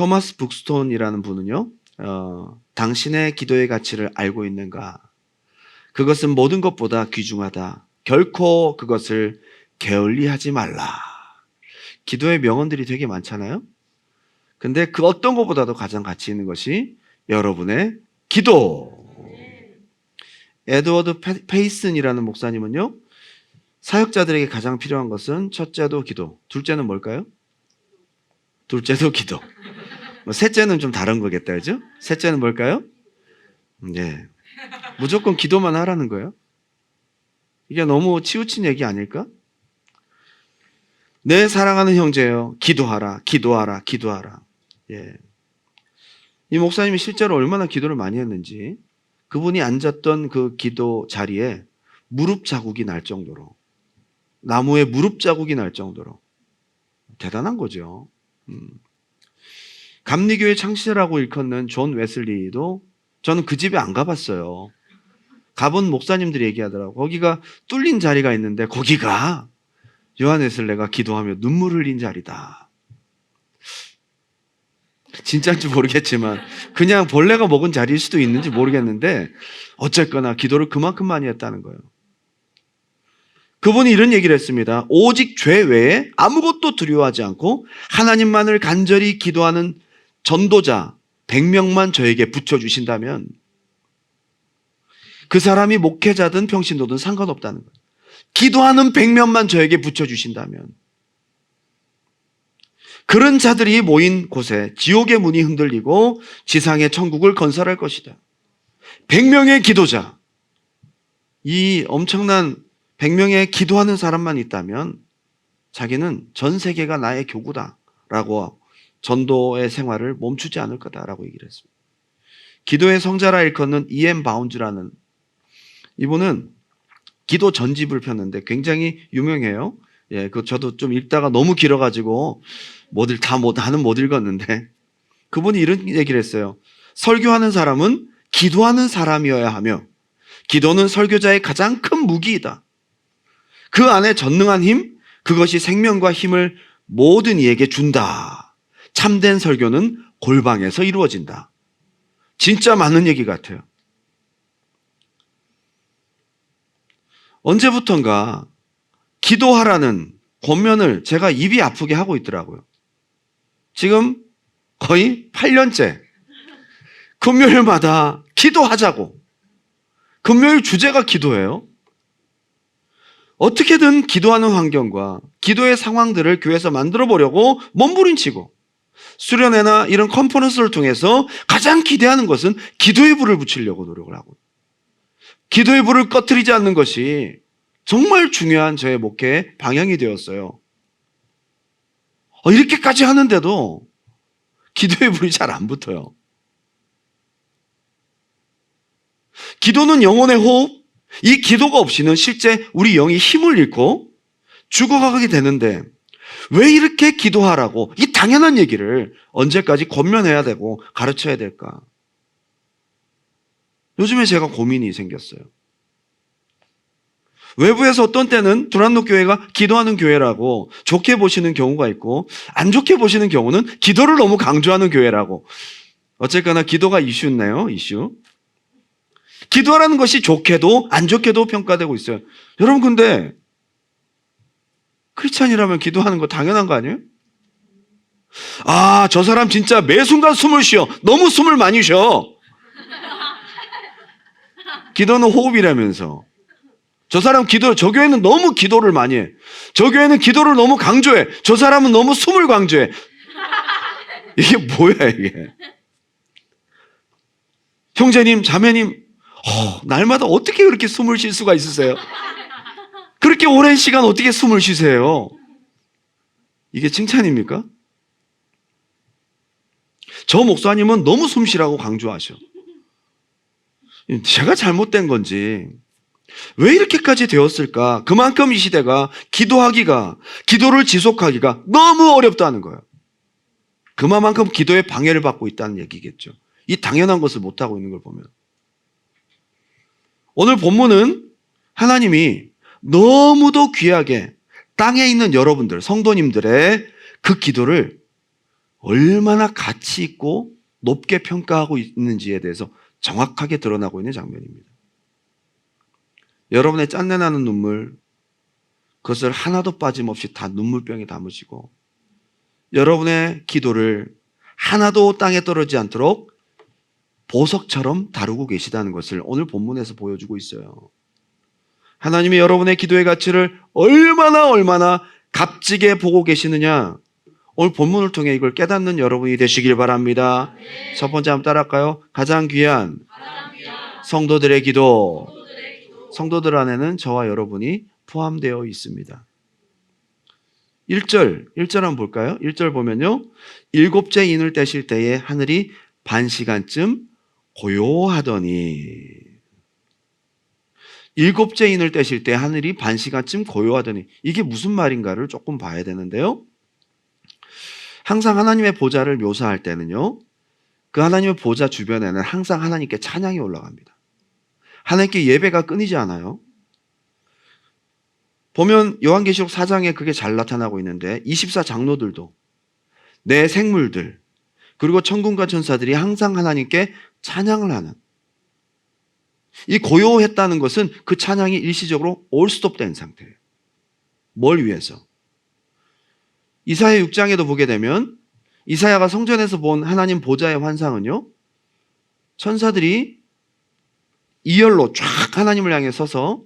토마스 북스톤이라는 분은요, 당신의 기도의 가치를 알고 있는가? 그것은 모든 것보다 귀중하다. 결코 그것을 게을리하지 말라. 기도의 명언들이 되게 많잖아요. 근데 그 어떤 것보다도 가장 가치 있는 것이 여러분의 기도. 에드워드 페이슨이라는 목사님은요, 사역자들에게 가장 필요한 것은 첫째도 기도, 둘째는 뭘까요? 둘째도 기도. 셋째는 좀 다른 거겠다, 그죠? 셋째는 뭘까요? 네. 무조건 기도만 하라는 거예요. 이게 너무 치우친 얘기 아닐까? 내 사랑하는 형제요, 기도하라, 기도하라, 기도하라. 예. 이 목사님이 실제로 얼마나 기도를 많이 했는지, 그분이 앉았던 그 기도 자리에 무릎 자국이 날 정도로, 나무에 무릎 자국이 날 정도로 대단한 거죠. 감리교회 창시자라고 일컫는 존 웨슬리도 저는 그 집에 안 가봤어요. 가본 목사님들이 얘기하더라고. 거기가 뚫린 자리가 있는데 거기가 요한 웨슬레가 기도하며 눈물 흘린 자리다. 진짜인지 모르겠지만 그냥 벌레가 먹은 자리일 수도 있는지 모르겠는데 어쨌거나 기도를 그만큼 많이 했다는 거예요. 그분이 이런 얘기를 했습니다. 오직 죄 외에 아무것도 두려워하지 않고 하나님만을 간절히 기도하는 전도자 100명만 저에게 붙여주신다면 그 사람이 목회자든 평신도든 상관없다는 거예요. 기도하는 100명만 저에게 붙여주신다면 그런 자들이 모인 곳에 지옥의 문이 흔들리고 지상의 천국을 건설할 것이다. 100명의 기도자, 이 엄청난 100명의 기도하는 사람만 있다면 자기는 전 세계가 나의 교구다라고 전도의 생활을 멈추지 않을 거다라고 얘기를 했습니다. 기도의 성자라 일컫는 E.M. 바운즈라는 이분은 기도 전집을 폈는데 굉장히 유명해요. 예, 그 저도 좀 읽다가 너무 길어가지고 다는 못 읽었는데 그분이 이런 얘기를 했어요. 설교하는 사람은 기도하는 사람이어야 하며 기도는 설교자의 가장 큰 무기이다. 그 안에 전능한 힘, 그것이 생명과 힘을 모든 이에게 준다. 참된 설교는 골방에서 이루어진다. 진짜 맞는 얘기 같아요. 언제부턴가 기도하라는 권면을 제가 입이 아프게 하고 있더라고요. 지금 거의 8년째 금요일마다 기도하자고. 금요일 주제가 기도예요. 어떻게든 기도하는 환경과 기도의 상황들을 교회에서 만들어 보려고 몸부림치고 수련회나 이런 컨퍼런스를 통해서 가장 기대하는 것은 기도의 불을 붙이려고 노력을 하고 기도의 불을 꺼트리지 않는 것이 정말 중요한 저의 목회의 방향이 되었어요. 이렇게까지 하는데도 기도의 불이 잘 안 붙어요. 기도는 영혼의 호흡, 이 기도가 없이는 실제 우리 영이 힘을 잃고 죽어가게 되는데 왜 이렇게 기도하라고 이 당연한 얘기를 언제까지 권면해야 되고 가르쳐야 될까? 요즘에 제가 고민이 생겼어요. 외부에서 어떤 때는 두란노 교회가 기도하는 교회라고 좋게 보시는 경우가 있고 안 좋게 보시는 경우는 기도를 너무 강조하는 교회라고. 어쨌거나 기도가 이슈였나요? 이슈. 기도하라는 것이 좋게도 안 좋게도 평가되고 있어요. 여러분 근데 크리스찬이라면 기도하는 거 당연한 거 아니에요? 저 사람 진짜 매 순간 숨을 쉬어. 너무 숨을 많이 쉬어. 기도는 호흡이라면서. 저 교회는 너무 기도를 많이 해. 저 교회는 기도를 너무 강조해. 저 사람은 너무 숨을 강조해. 이게 뭐야, 이게. 형제님, 자매님, 날마다 어떻게 그렇게 숨을 쉴 수가 있으세요? 그렇게 오랜 시간 어떻게 숨을 쉬세요? 이게 칭찬입니까? 저 목사님은 너무 숨 쉬라고 강조하셔. 제가 잘못된 건지 왜 이렇게까지 되었을까? 그만큼 이 시대가 기도를 지속하기가 너무 어렵다는 거예요. 그만큼 기도에 방해를 받고 있다는 얘기겠죠. 이 당연한 것을 못하고 있는 걸 보면. 오늘 본문은 하나님이 너무도 귀하게 땅에 있는 여러분들, 성도님들의 그 기도를 얼마나 가치 있고 높게 평가하고 있는지에 대해서 정확하게 드러나고 있는 장면입니다. 여러분의 짠내나는 눈물, 그것을 하나도 빠짐없이 다 눈물병에 담으시고 여러분의 기도를 하나도 땅에 떨어지지 않도록 보석처럼 다루고 계시다는 것을 오늘 본문에서 보여주고 있어요. 하나님이 여러분의 기도의 가치를 얼마나 값지게 보고 계시느냐, 오늘 본문을 통해 이걸 깨닫는 여러분이 되시길 바랍니다. 네. 첫 번째 한번 따라할까요? 가장 귀한 성도들의 기도. 성도들 안에는 저와 여러분이 포함되어 있습니다. 1절 한번 볼까요? 1절 보면요, 일곱째 인을 떼실 때에 하늘이 반시간쯤 고요하더니, 일곱째 인을 떼실 때 하늘이 반시간쯤 고요하더니, 이게 무슨 말인가를 조금 봐야 되는데요, 항상 하나님의 보좌를 묘사할 때는요, 그 하나님의 보좌 주변에는 항상 하나님께 찬양이 올라갑니다. 하나님께 예배가 끊이지 않아요. 보면 요한계시록 4장에 그게 잘 나타나고 있는데 24장로들도, 내 생물들, 그리고 천군과 천사들이 항상 하나님께 찬양을 하는, 이 고요했다는 것은 그 찬양이 일시적으로 올스톱된 상태예요. 뭘 위해서? 이사야 6장에도 보게 되면 이사야가 성전에서 본 하나님 보좌의 환상은요, 천사들이 이열로 쫙 하나님을 향해 서서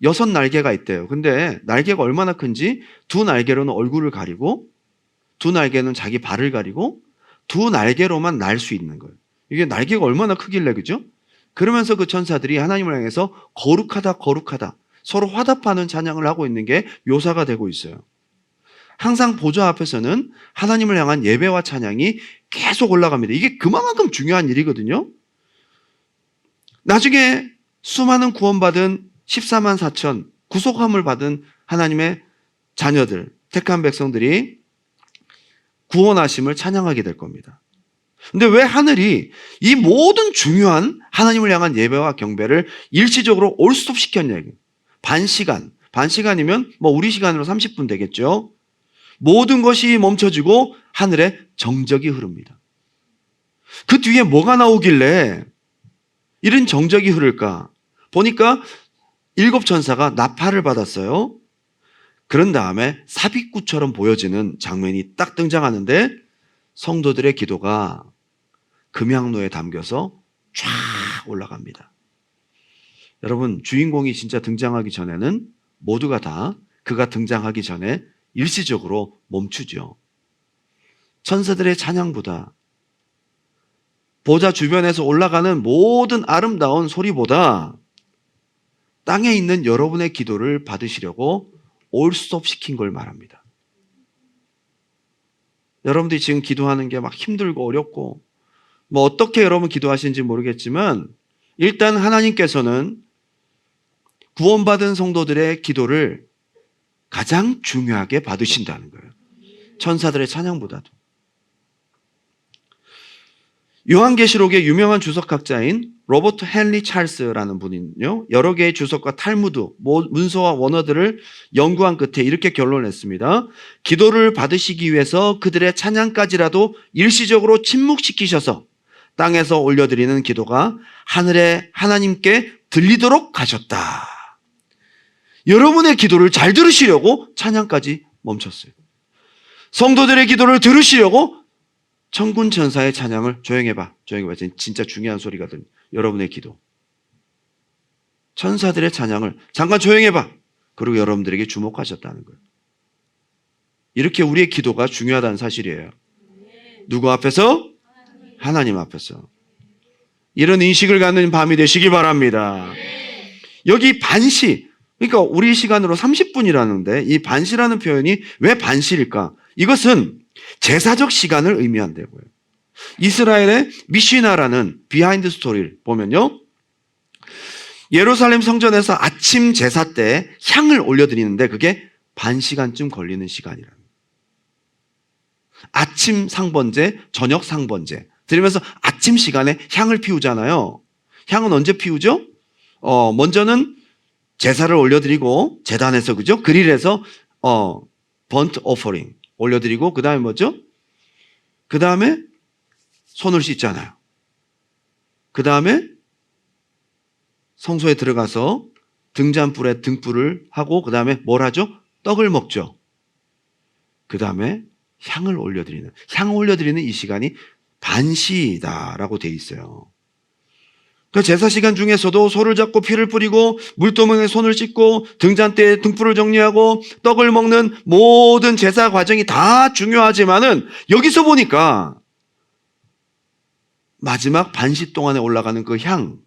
6날개가 있대요. 근데 날개가 얼마나 큰지, 2날개로는 얼굴을 가리고 2날개는 자기 발을 가리고 2날개로만 날 수 있는 거예요. 이게 날개가 얼마나 크길래, 그죠? 그러면서 그 천사들이 하나님을 향해서 거룩하다 서로 화답하는 찬양을 하고 있는 게 묘사가 되고 있어요. 항상 보좌 앞에서는 하나님을 향한 예배와 찬양이 계속 올라갑니다. 이게 그만큼 중요한 일이거든요. 나중에 수많은 구원받은 14만 4천 구속함을 받은 하나님의 자녀들, 택한 백성들이 구원하심을 찬양하게 될 겁니다. 근데 왜 하늘이 이 모든 중요한 하나님을 향한 예배와 경배를 일시적으로 올스톱 시켰냐, 이게. 반시간이면 뭐 우리 시간으로 30분 되겠죠. 모든 것이 멈춰지고 하늘에 정적이 흐릅니다. 그 뒤에 뭐가 나오길래 이런 정적이 흐를까? 보니까 7천사가 나팔을 받았어요. 그런 다음에 삽입구처럼 보여지는 장면이 딱 등장하는데 성도들의 기도가 금향로에 담겨서 쫙 올라갑니다. 여러분, 주인공이 진짜 등장하기 전에는 모두가 다 그가 등장하기 전에 일시적으로 멈추죠. 천사들의 찬양보다, 보좌 주변에서 올라가는 모든 아름다운 소리보다 땅에 있는 여러분의 기도를 받으시려고 올스톱 시킨 걸 말합니다. 여러분들이 지금 기도하는 게 막 힘들고 어렵고 뭐 어떻게 여러분 기도하시는지 모르겠지만 일단 하나님께서는 구원받은 성도들의 기도를 가장 중요하게 받으신다는 거예요. 천사들의 찬양보다도. 요한계시록의 유명한 주석학자인 로버트 헨리 찰스라는 분은요, 여러 개의 주석과 탈무드, 문서와 원어들을 연구한 끝에 이렇게 결론을 냈습니다. 기도를 받으시기 위해서 그들의 찬양까지라도 일시적으로 침묵시키셔서 땅에서 올려드리는 기도가 하늘의 하나님께 들리도록 하셨다. 여러분의 기도를 잘 들으시려고 찬양까지 멈췄어요. 성도들의 기도를 들으시려고 천군 천사의 찬양을 조용해봐. 진짜 중요한 소리거든요. 여러분의 기도. 천사들의 찬양을 잠깐 조용해봐. 그리고 여러분들에게 주목하셨다는 거예요. 이렇게 우리의 기도가 중요하다는 사실이에요. 누구 앞에서? 하나님 앞에서. 이런 인식을 갖는 밤이 되시기 바랍니다. 여기 반시, 그러니까 우리 시간으로 30분이라는데 이 반시라는 표현이 왜 반시일까? 이것은 제사적 시간을 의미한다고요. 이스라엘의 미시나라는 비하인드 스토리를 보면요, 예루살렘 성전에서 아침 제사 때 향을 올려드리는데 그게 반시간쯤 걸리는 시간이랍니다. 아침 상번제, 저녁 상번제 드리면서 아침 시간에 향을 피우잖아요. 향은 언제 피우죠? 먼저는 제사를 올려드리고 제단에서, 그죠? 그릴에서 번트 오퍼링 올려드리고 그 다음에 뭐죠? 그 다음에 손을 씻잖아요. 그 다음에 성소에 들어가서 등잔불에 등불을 하고 그 다음에 뭘 하죠? 떡을 먹죠. 그 다음에 향을 올려드리는 이 시간이 반시다라고 돼 있어요. 그 제사 시간 중에서도 소를 잡고 피를 뿌리고 물도망에 손을 씻고 등잔대에 등불을 정리하고 떡을 먹는 모든 제사 과정이 다 중요하지만은 여기서 보니까 마지막 반시 동안에 올라가는 그 향,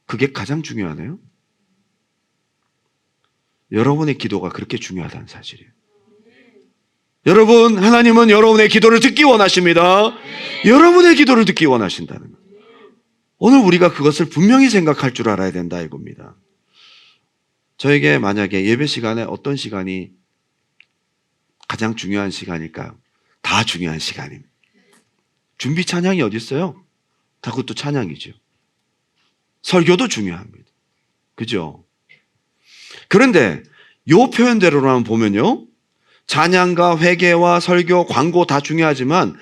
그게 가장 중요하네요. 여러분의 기도가 그렇게 중요하다는 사실이에요. 여러분, 하나님은 여러분의 기도를 듣기 원하십니다. 여러분의 기도를 듣기 원하신다는 거예요. 오늘 우리가 그것을 분명히 생각할 줄 알아야 된다 이겁니다. 저에게 만약에 예배 시간에 어떤 시간이 가장 중요한 시간일까요? 다 중요한 시간입니다. 준비 찬양이 어디 있어요? 다 그것도 찬양이죠. 설교도 중요합니다. 그죠? 그런데 요 표현대로만 보면요, 찬양과 회개와 설교, 광고 다 중요하지만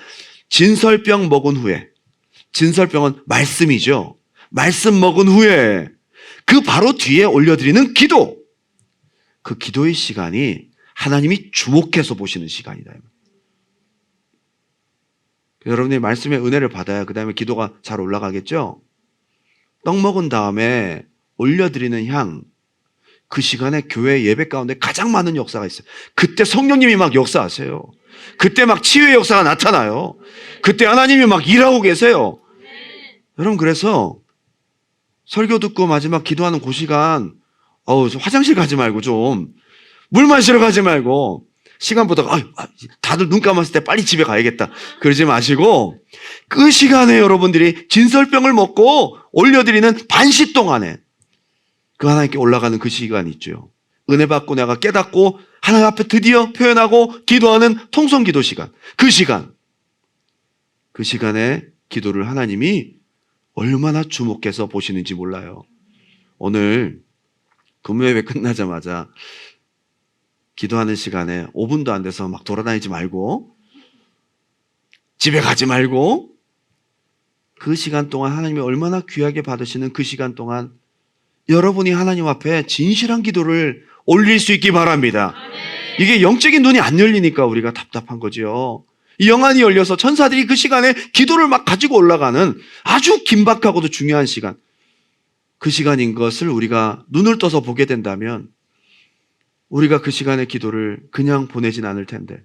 진설병 먹은 후에, 진설병은 말씀이죠. 말씀 먹은 후에 그 바로 뒤에 올려드리는 기도, 그 기도의 시간이 하나님이 주목해서 보시는 시간이다. 여러분이 말씀의 은혜를 받아야 그 다음에 기도가 잘 올라가겠죠? 떡 먹은 다음에 올려드리는 향, 그 시간에 교회 예배 가운데 가장 많은 역사가 있어요. 그때 성령님이 막 역사하세요. 그때 막 치유의 역사가 나타나요. 그때 하나님이 막 일하고 계세요. 여러분, 그래서 설교 듣고 마지막 기도하는 그 시간, 화장실 가지 말고 좀 물 마시러 가지 말고 시간 보다가 다들 눈 감았을 때 빨리 집에 가야겠다 그러지 마시고 그 시간에 여러분들이 진설병을 먹고 올려드리는 반시 동안에 그 하나님께 올라가는 그 시간이 있죠. 은혜 받고 내가 깨닫고 하나님 앞에 드디어 표현하고 기도하는 통성기도 시간, 그 시간에 기도를 하나님이 얼마나 주목해서 보시는지 몰라요. 오늘 금요예배 끝나자마자 기도하는 시간에 5분도 안 돼서 막 돌아다니지 말고 집에 가지 말고 그 시간 동안 하나님이 얼마나 귀하게 받으시는 그 시간 동안 여러분이 하나님 앞에 진실한 기도를 올릴 수 있기 바랍니다. 이게 영적인 눈이 안 열리니까 우리가 답답한 거지요. 이 영안이 열려서 천사들이 그 시간에 기도를 막 가지고 올라가는 아주 긴박하고도 중요한 시간, 그 시간인 것을 우리가 눈을 떠서 보게 된다면 우리가 그 시간의 기도를 그냥 보내진 않을 텐데.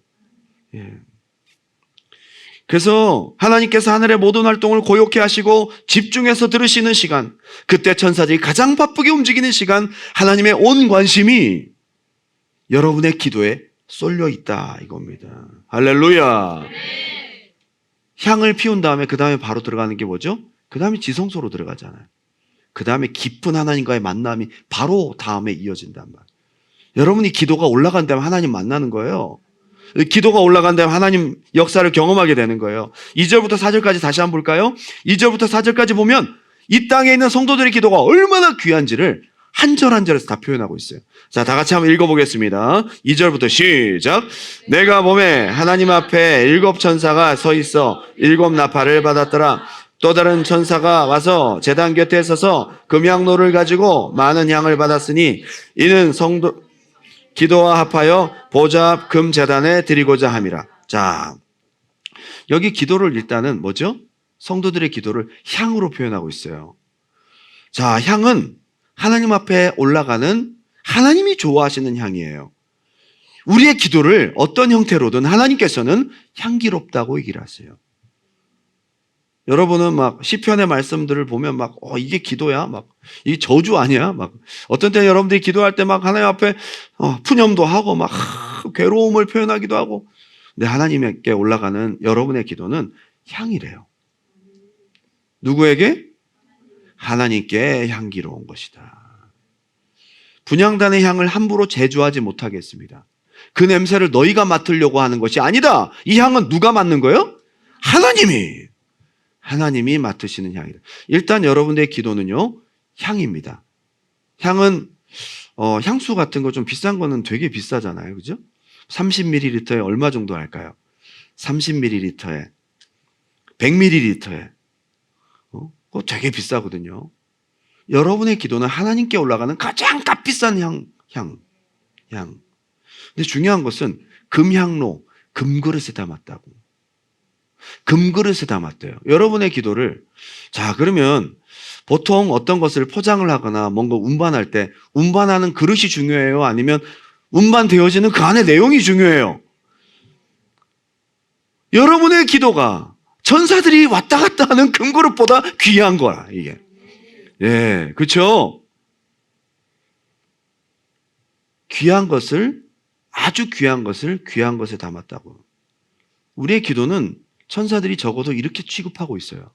그래서 하나님께서 하늘의 모든 활동을 고요케 하시고 집중해서 들으시는 시간, 그때 천사들이 가장 바쁘게 움직이는 시간, 하나님의 온 관심이 여러분의 기도에 쏠려 있다 이겁니다. 할렐루야. 향을 피운 다음에 그 다음에 바로 들어가는 게 뭐죠? 그 다음에 지성소로 들어가잖아요. 그 다음에 깊은 하나님과의 만남이 바로 다음에 이어진단 말이에요. 여러분이 기도가 올라간 다음에 하나님 만나는 거예요. 기도가 올라간 다음에 하나님 역사를 경험하게 되는 거예요. 2절부터 4절까지 다시 한번 볼까요? 2절부터 4절까지 보면 이 땅에 있는 성도들의 기도가 얼마나 귀한지를 한 절 한 절에서 다 표현하고 있어요. 자, 다 같이 한번 읽어보겠습니다. 2절부터 시작. 내가 보매 하나님 앞에 7 천사가 서 있어 7 나팔을 받았더라. 또 다른 천사가 와서 제단 곁에 서서 금향로를 가지고 많은 향을 받았으니 이는 성도 기도와 합하여 보좌 앞 금 제단에 드리고자 함이라. 자, 여기 기도를 일단은 뭐죠? 성도들의 기도를 향으로 표현하고 있어요. 자, 향은 하나님 앞에 올라가는 하나님이 좋아하시는 향이에요. 우리의 기도를 어떤 형태로든 하나님께서는 향기롭다고 얘기를 하세요. 여러분은 막 시편의 말씀들을 보면 막 이게 기도야? 막 이게 저주 아니야? 막 어떤 때는 여러분들이 기도할 때 막 하나님 앞에 푸념도 하고 막 괴로움을 표현하기도 하고, 근데 하나님께 올라가는 여러분의 기도는 향이래요. 누구에게? 하나님께 향기로운 것이다. 분향단의 향을 함부로 제조하지 못하겠습니다. 그 냄새를 너희가 맡으려고 하는 것이 아니다. 이 향은 누가 맡는 거예요? 하나님이 맡으시는 향이다. 일단 여러분들의 기도는요, 향입니다. 향은 향수 같은 거 좀 비싼 거는 되게 비싸잖아요. 그죠? 30ml에 얼마 정도 할까요? 30ml에 100ml에. 그거 되게 비싸거든요. 여러분의 기도는 하나님께 올라가는 가장 값비싼 향. 근데 중요한 것은 금향로, 금그릇에 담았다고. 금그릇에 담았대요. 여러분의 기도를, 자, 그러면 보통 어떤 것을 포장을 하거나 뭔가 운반할 때 운반하는 그릇이 중요해요? 아니면 운반되어지는 그 안에 내용이 중요해요? 여러분의 기도가 천사들이 왔다 갔다 하는 금그릇보다 귀한 거야, 이게. 예, 그렇죠? 귀한 것을, 아주 귀한 것을 귀한 것에 담았다고. 우리의 기도는 천사들이 적어도 이렇게 취급하고 있어요.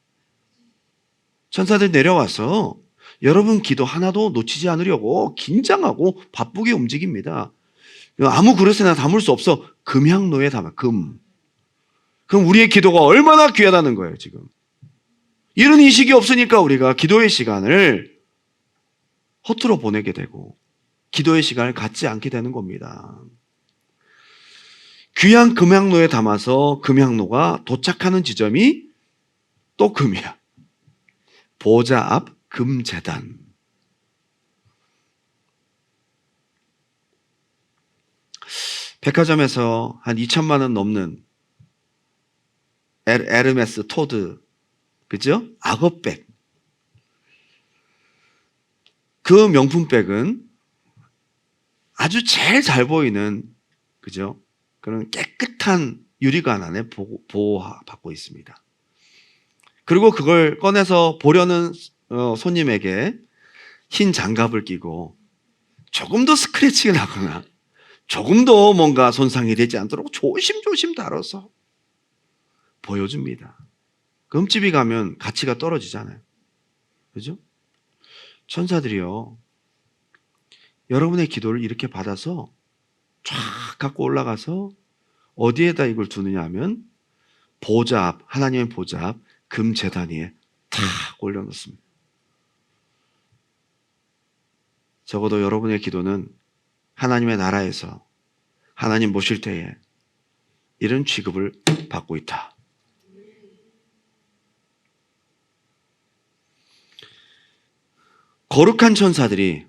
천사들 내려와서 여러분 기도 하나도 놓치지 않으려고 긴장하고 바쁘게 움직입니다. 아무 그릇에나 담을 수 없어. 금향로에 담아, 금. 그럼 우리의 기도가 얼마나 귀하다는 거예요, 지금. 이런 인식이 없으니까 우리가 기도의 시간을 허투루 보내게 되고 기도의 시간을 갖지 않게 되는 겁니다. 귀한 금향로에 담아서 금향로가 도착하는 지점이 또 금이야. 보좌 앞 금제단. 백화점에서 한 2천만 원 넘는 에르메스 토드, 그죠? 악어백. 그 명품백은 아주 제일 잘 보이는, 그죠? 그런 깨끗한 유리관 안에 보호받고 있습니다. 그리고 그걸 꺼내서 보려는 손님에게 흰 장갑을 끼고 조금 더 스크래치가 나거나 조금 더 뭔가 손상이 되지 않도록 조심조심 다뤄서 보여줍니다. 금집이 가면 가치가 떨어지잖아요. 그죠? 천사들이요, 여러분의 기도를 이렇게 받아서 쫙 갖고 올라가서 어디에다 이걸 두느냐 하면 보좌 앞, 하나님의 보좌 앞 금제단 위에 탁 올려놓습니다. 적어도 여러분의 기도는 하나님의 나라에서 하나님 모실 때에 이런 취급을 받고 있다. 거룩한 천사들이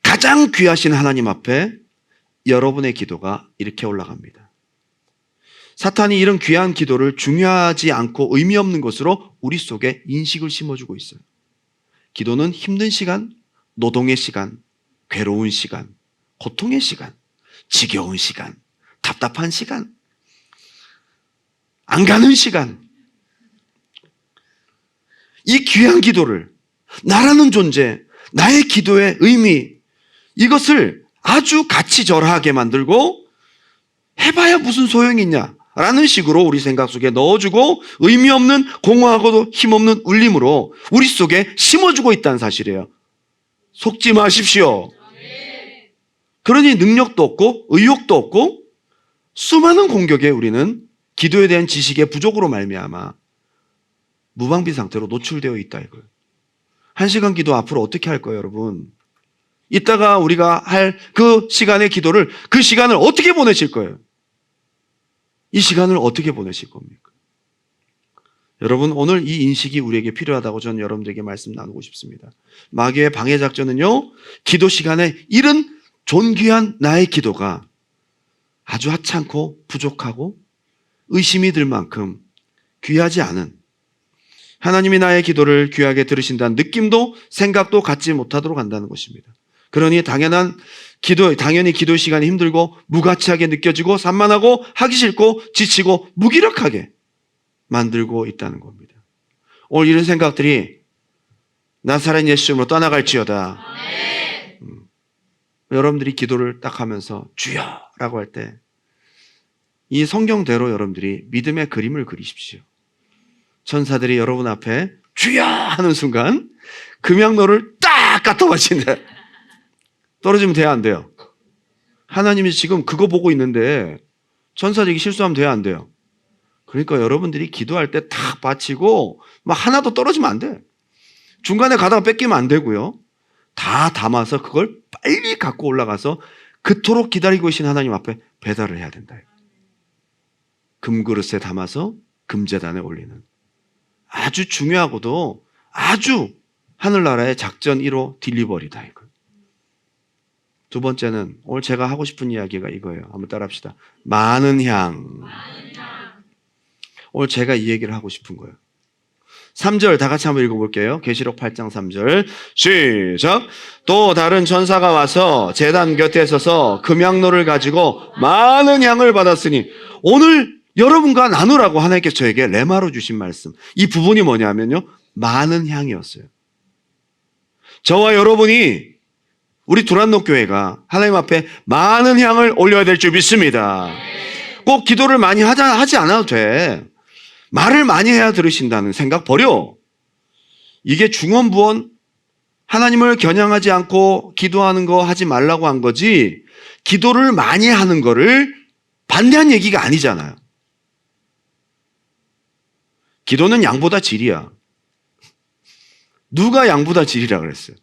가장 귀하신 하나님 앞에 여러분의 기도가 이렇게 올라갑니다. 사탄이 이런 귀한 기도를 중요하지 않고 의미 없는 것으로 우리 속에 인식을 심어주고 있어요. 기도는 힘든 시간, 노동의 시간, 괴로운 시간, 고통의 시간, 지겨운 시간, 답답한 시간, 안 가는 시간. 이 귀한 기도를, 나라는 존재, 나의 기도의 의미, 이것을 아주 가치절하하게 만들고 해봐야 무슨 소용이 있냐 라는 식으로 우리 생각 속에 넣어주고 의미 없는 공허하고도 힘없는 울림으로 우리 속에 심어주고 있다는 사실이에요. 속지 마십시오. 그러니 능력도 없고 의욕도 없고 수많은 공격에 우리는 기도에 대한 지식의 부족으로 말미암아 무방비 상태로 노출되어 있다 이거예요. 1시간 기도 앞으로 어떻게 할 거예요, 여러분? 이따가 우리가 할 그 시간의 기도를, 그 시간을 어떻게 보내실 거예요? 이 시간을 어떻게 보내실 겁니까? 여러분, 오늘 이 인식이 우리에게 필요하다고 저는 여러분들에게 말씀 나누고 싶습니다. 마귀의 방해 작전은요, 기도 시간에 이런 존귀한 나의 기도가 아주 하찮고 부족하고 의심이 들 만큼 귀하지 않은, 하나님이 나의 기도를 귀하게 들으신다는 느낌도 생각도 갖지 못하도록 한다는 것입니다. 그러니 당연히 기도 시간이 힘들고 무가치하게 느껴지고 산만하고 하기 싫고 지치고 무기력하게 만들고 있다는 겁니다. 오늘 이런 생각들이 나사렛 예수님으로 떠나갈지어다. 여러분들이 기도를 딱 하면서 주여 라고 할 때 이 성경대로 여러분들이 믿음의 그림을 그리십시오. 천사들이 여러분 앞에 주여 하는 순간 금양로를 딱 갖다 바친다. 떨어지면 돼야 안 돼요? 하나님이 지금 그거 보고 있는데 천사들이 실수하면 돼야 안 돼요? 그러니까 여러분들이 기도할 때 탁 바치고 막 하나도 떨어지면 안 돼. 중간에 가다가 뺏기면 안 되고요. 다 담아서 그걸 빨리 갖고 올라가서 그토록 기다리고 계신 하나님 앞에 배달을 해야 된다. 금그릇에 담아서 금제단에 올리는. 아주 중요하고도 아주 하늘나라의 작전 1호 딜리버리다 이거. 두 번째는 오늘 제가 하고 싶은 이야기가 이거예요. 한번 따라합시다. 많은 향. 오늘 제가 이 얘기를 하고 싶은 거예요. 3절 다 같이 한번 읽어볼게요. 계시록 8장 3절 시작. 또 다른 천사가 와서 제단 곁에 서서 금향로를 가지고 많은 향을 받았으니, 오늘 여러분과 나누라고 하나님께서 저에게 레마로 주신 말씀, 이 부분이 뭐냐면요, 많은 향이었어요. 저와 여러분이, 우리 두란노 교회가 하나님 앞에 많은 향을 올려야 될 줄 믿습니다. 꼭 기도를 많이 하지 않아도 돼. 말을 많이 해야 들으신다는 생각 버려. 이게 중언부언 하나님을 겨냥하지 않고 기도하는 거 하지 말라고 한 거지, 기도를 많이 하는 거를 반대한 얘기가 아니잖아요. 기도는 양보다 질이야. 누가 양보다 질이라 그랬어요?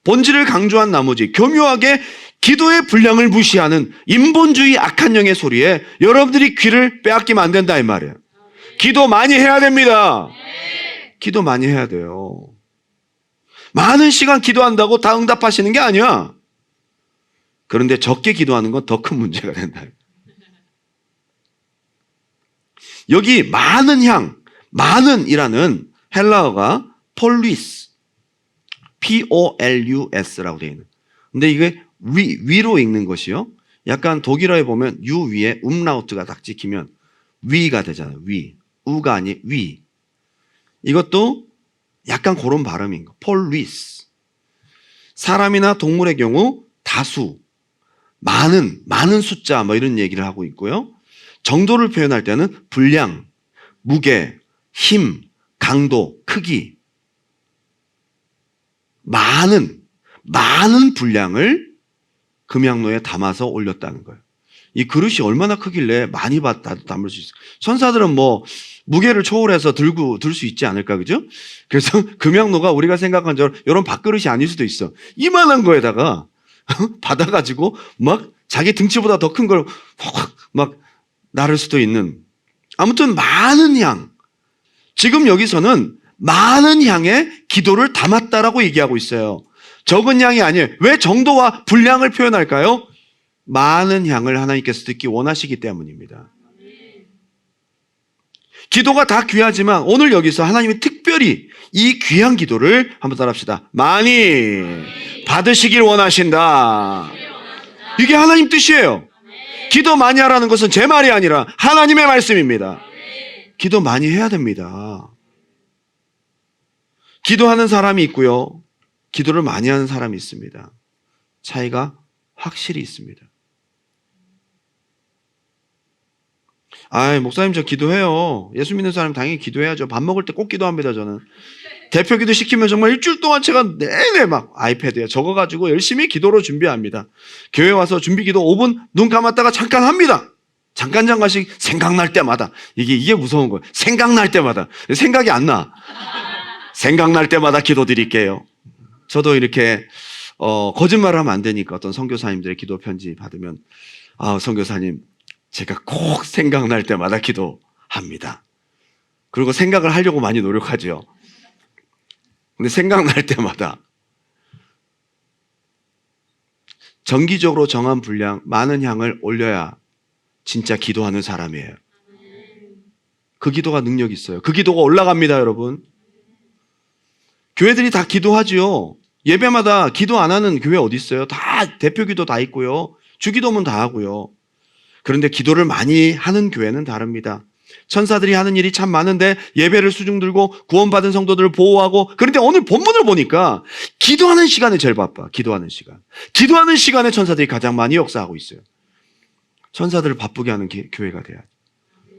본질을 강조한 나머지 교묘하게 기도의 분량을 무시하는 인본주의 악한 영의 소리에 여러분들이 귀를 빼앗기면 안 된다 이 말이에요. 기도 많이 해야 됩니다. 기도 많이 해야 돼요. 많은 시간 기도한다고 다 응답하시는 게 아니야. 그런데 적게 기도하는 건 더 큰 문제가 된다. 여기 많은 향, 많은이라는 헬라어가 폴리스, P-O-L-U-S라고 되어 있는. 근데 이게 위로 읽는 것이요. 약간 독일어에 보면 유 위에 음라우트가 딱 찍히면 위가 되잖아요. 위. 우가 아니 위. 이것도 약간 그런 발음인 거. 폴리스. 사람이나 동물의 경우 다수, 많은 숫자 뭐 이런 얘기를 하고 있고요. 정도를 표현할 때는 분량, 무게, 힘, 강도, 크기. 많은 분량을 금향로에 담아서 올렸다는 거예요. 이 그릇이 얼마나 크길래 많이 담을 수 있어요. 천사들은 뭐 무게를 초월해서 들 수 있지 않을까, 그죠? 그래서 금향로가 우리가 생각한 이런 밥그릇이 아닐 수도 있어. 이만한 거에다가 받아가지고 막 자기 등치보다 더 큰 걸 확 막 나를 수도 있는. 아무튼 많은 향. 지금 여기서는 많은 향의 기도를 담았다라고 얘기하고 있어요. 적은 향이 아니에요. 왜 정도와 분량을 표현할까요? 많은 향을 하나님께서 듣기 원하시기 때문입니다. 기도가 다 귀하지만 오늘 여기서 하나님이 특별히 이 귀한 기도를 한번 따라합시다. 많이 받으시길 원하신다. 이게 하나님 뜻이에요. 기도 많이 하라는 것은 제 말이 아니라 하나님의 말씀입니다. 기도 많이 해야 됩니다. 기도하는 사람이 있고요. 기도를 많이 하는 사람이 있습니다. 차이가 확실히 있습니다. 목사님 저 기도해요. 예수 믿는 사람 당연히 기도해야죠. 밥 먹을 때 꼭 기도합니다, 저는. 대표 기도 시키면 정말 일주일 동안 제가 내내 막 아이패드에 적어가지고 열심히 기도로 준비합니다. 교회 와서 준비 기도 5분 눈 감았다가 잠깐 합니다. 잠깐씩 생각날 때마다. 이게 무서운 거예요. 생각날 때마다. 생각이 안 나. 생각날 때마다 기도 드릴게요. 저도 이렇게 거짓말을 하면 안 되니까 어떤 선교사님들의 기도 편지 받으면 선교사님 제가 꼭 생각날 때마다 기도합니다. 그리고 생각을 하려고 많이 노력하죠. 근데 생각날 때마다 정기적으로 정한 분량 많은 향을 올려야 진짜 기도하는 사람이에요. 그 기도가 능력이 있어요. 그 기도가 올라갑니다, 여러분. 교회들이 다 기도하지요. 예배마다 기도 안 하는 교회 어디 있어요? 다 대표 기도 다 있고요. 주기도문 다 하고요. 그런데 기도를 많이 하는 교회는 다릅니다. 천사들이 하는 일이 참 많은데 예배를 수중 들고 구원받은 성도들을 보호하고, 그런데 오늘 본문을 보니까 기도하는 시간에 제일 바빠. 기도하는 시간에 천사들이 가장 많이 역사하고 있어요. 천사들을 바쁘게 하는 교회가 돼야죠.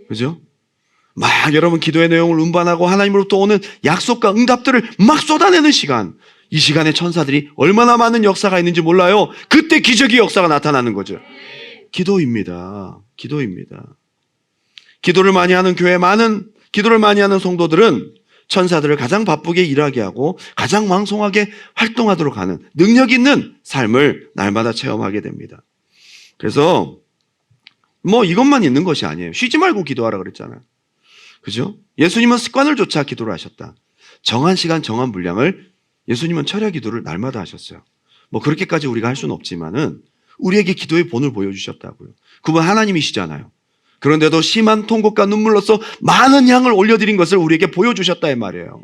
그죠? 막 여러분 기도의 내용을 운반하고 하나님으로부터 오는 약속과 응답들을 막 쏟아내는 시간. 이 시간에 천사들이 얼마나 많은 역사가 있는지 몰라요. 그때 기적의 역사가 나타나는 거죠. 기도입니다. 기도를 많이 하는 교회, 기도를 많이 하는 성도들은 천사들을 가장 바쁘게 일하게 하고 가장 왕성하게 활동하도록 하는 능력 있는 삶을 날마다 체험하게 됩니다. 그래서 이것만 있는 것이 아니에요. 쉬지 말고 기도하라 그랬잖아요. 그죠? 예수님은 습관을 쫓아 기도를 하셨다. 정한 시간, 정한 분량을 예수님은 철야 기도를 날마다 하셨어요. 뭐 그렇게까지 우리가 할 수는 없지만은 우리에게 기도의 본을 보여주셨다고요. 그분 하나님이시잖아요. 그런데도 심한 통곡과 눈물로써 많은 향을 올려드린 것을 우리에게 보여주셨다 이 말이에요.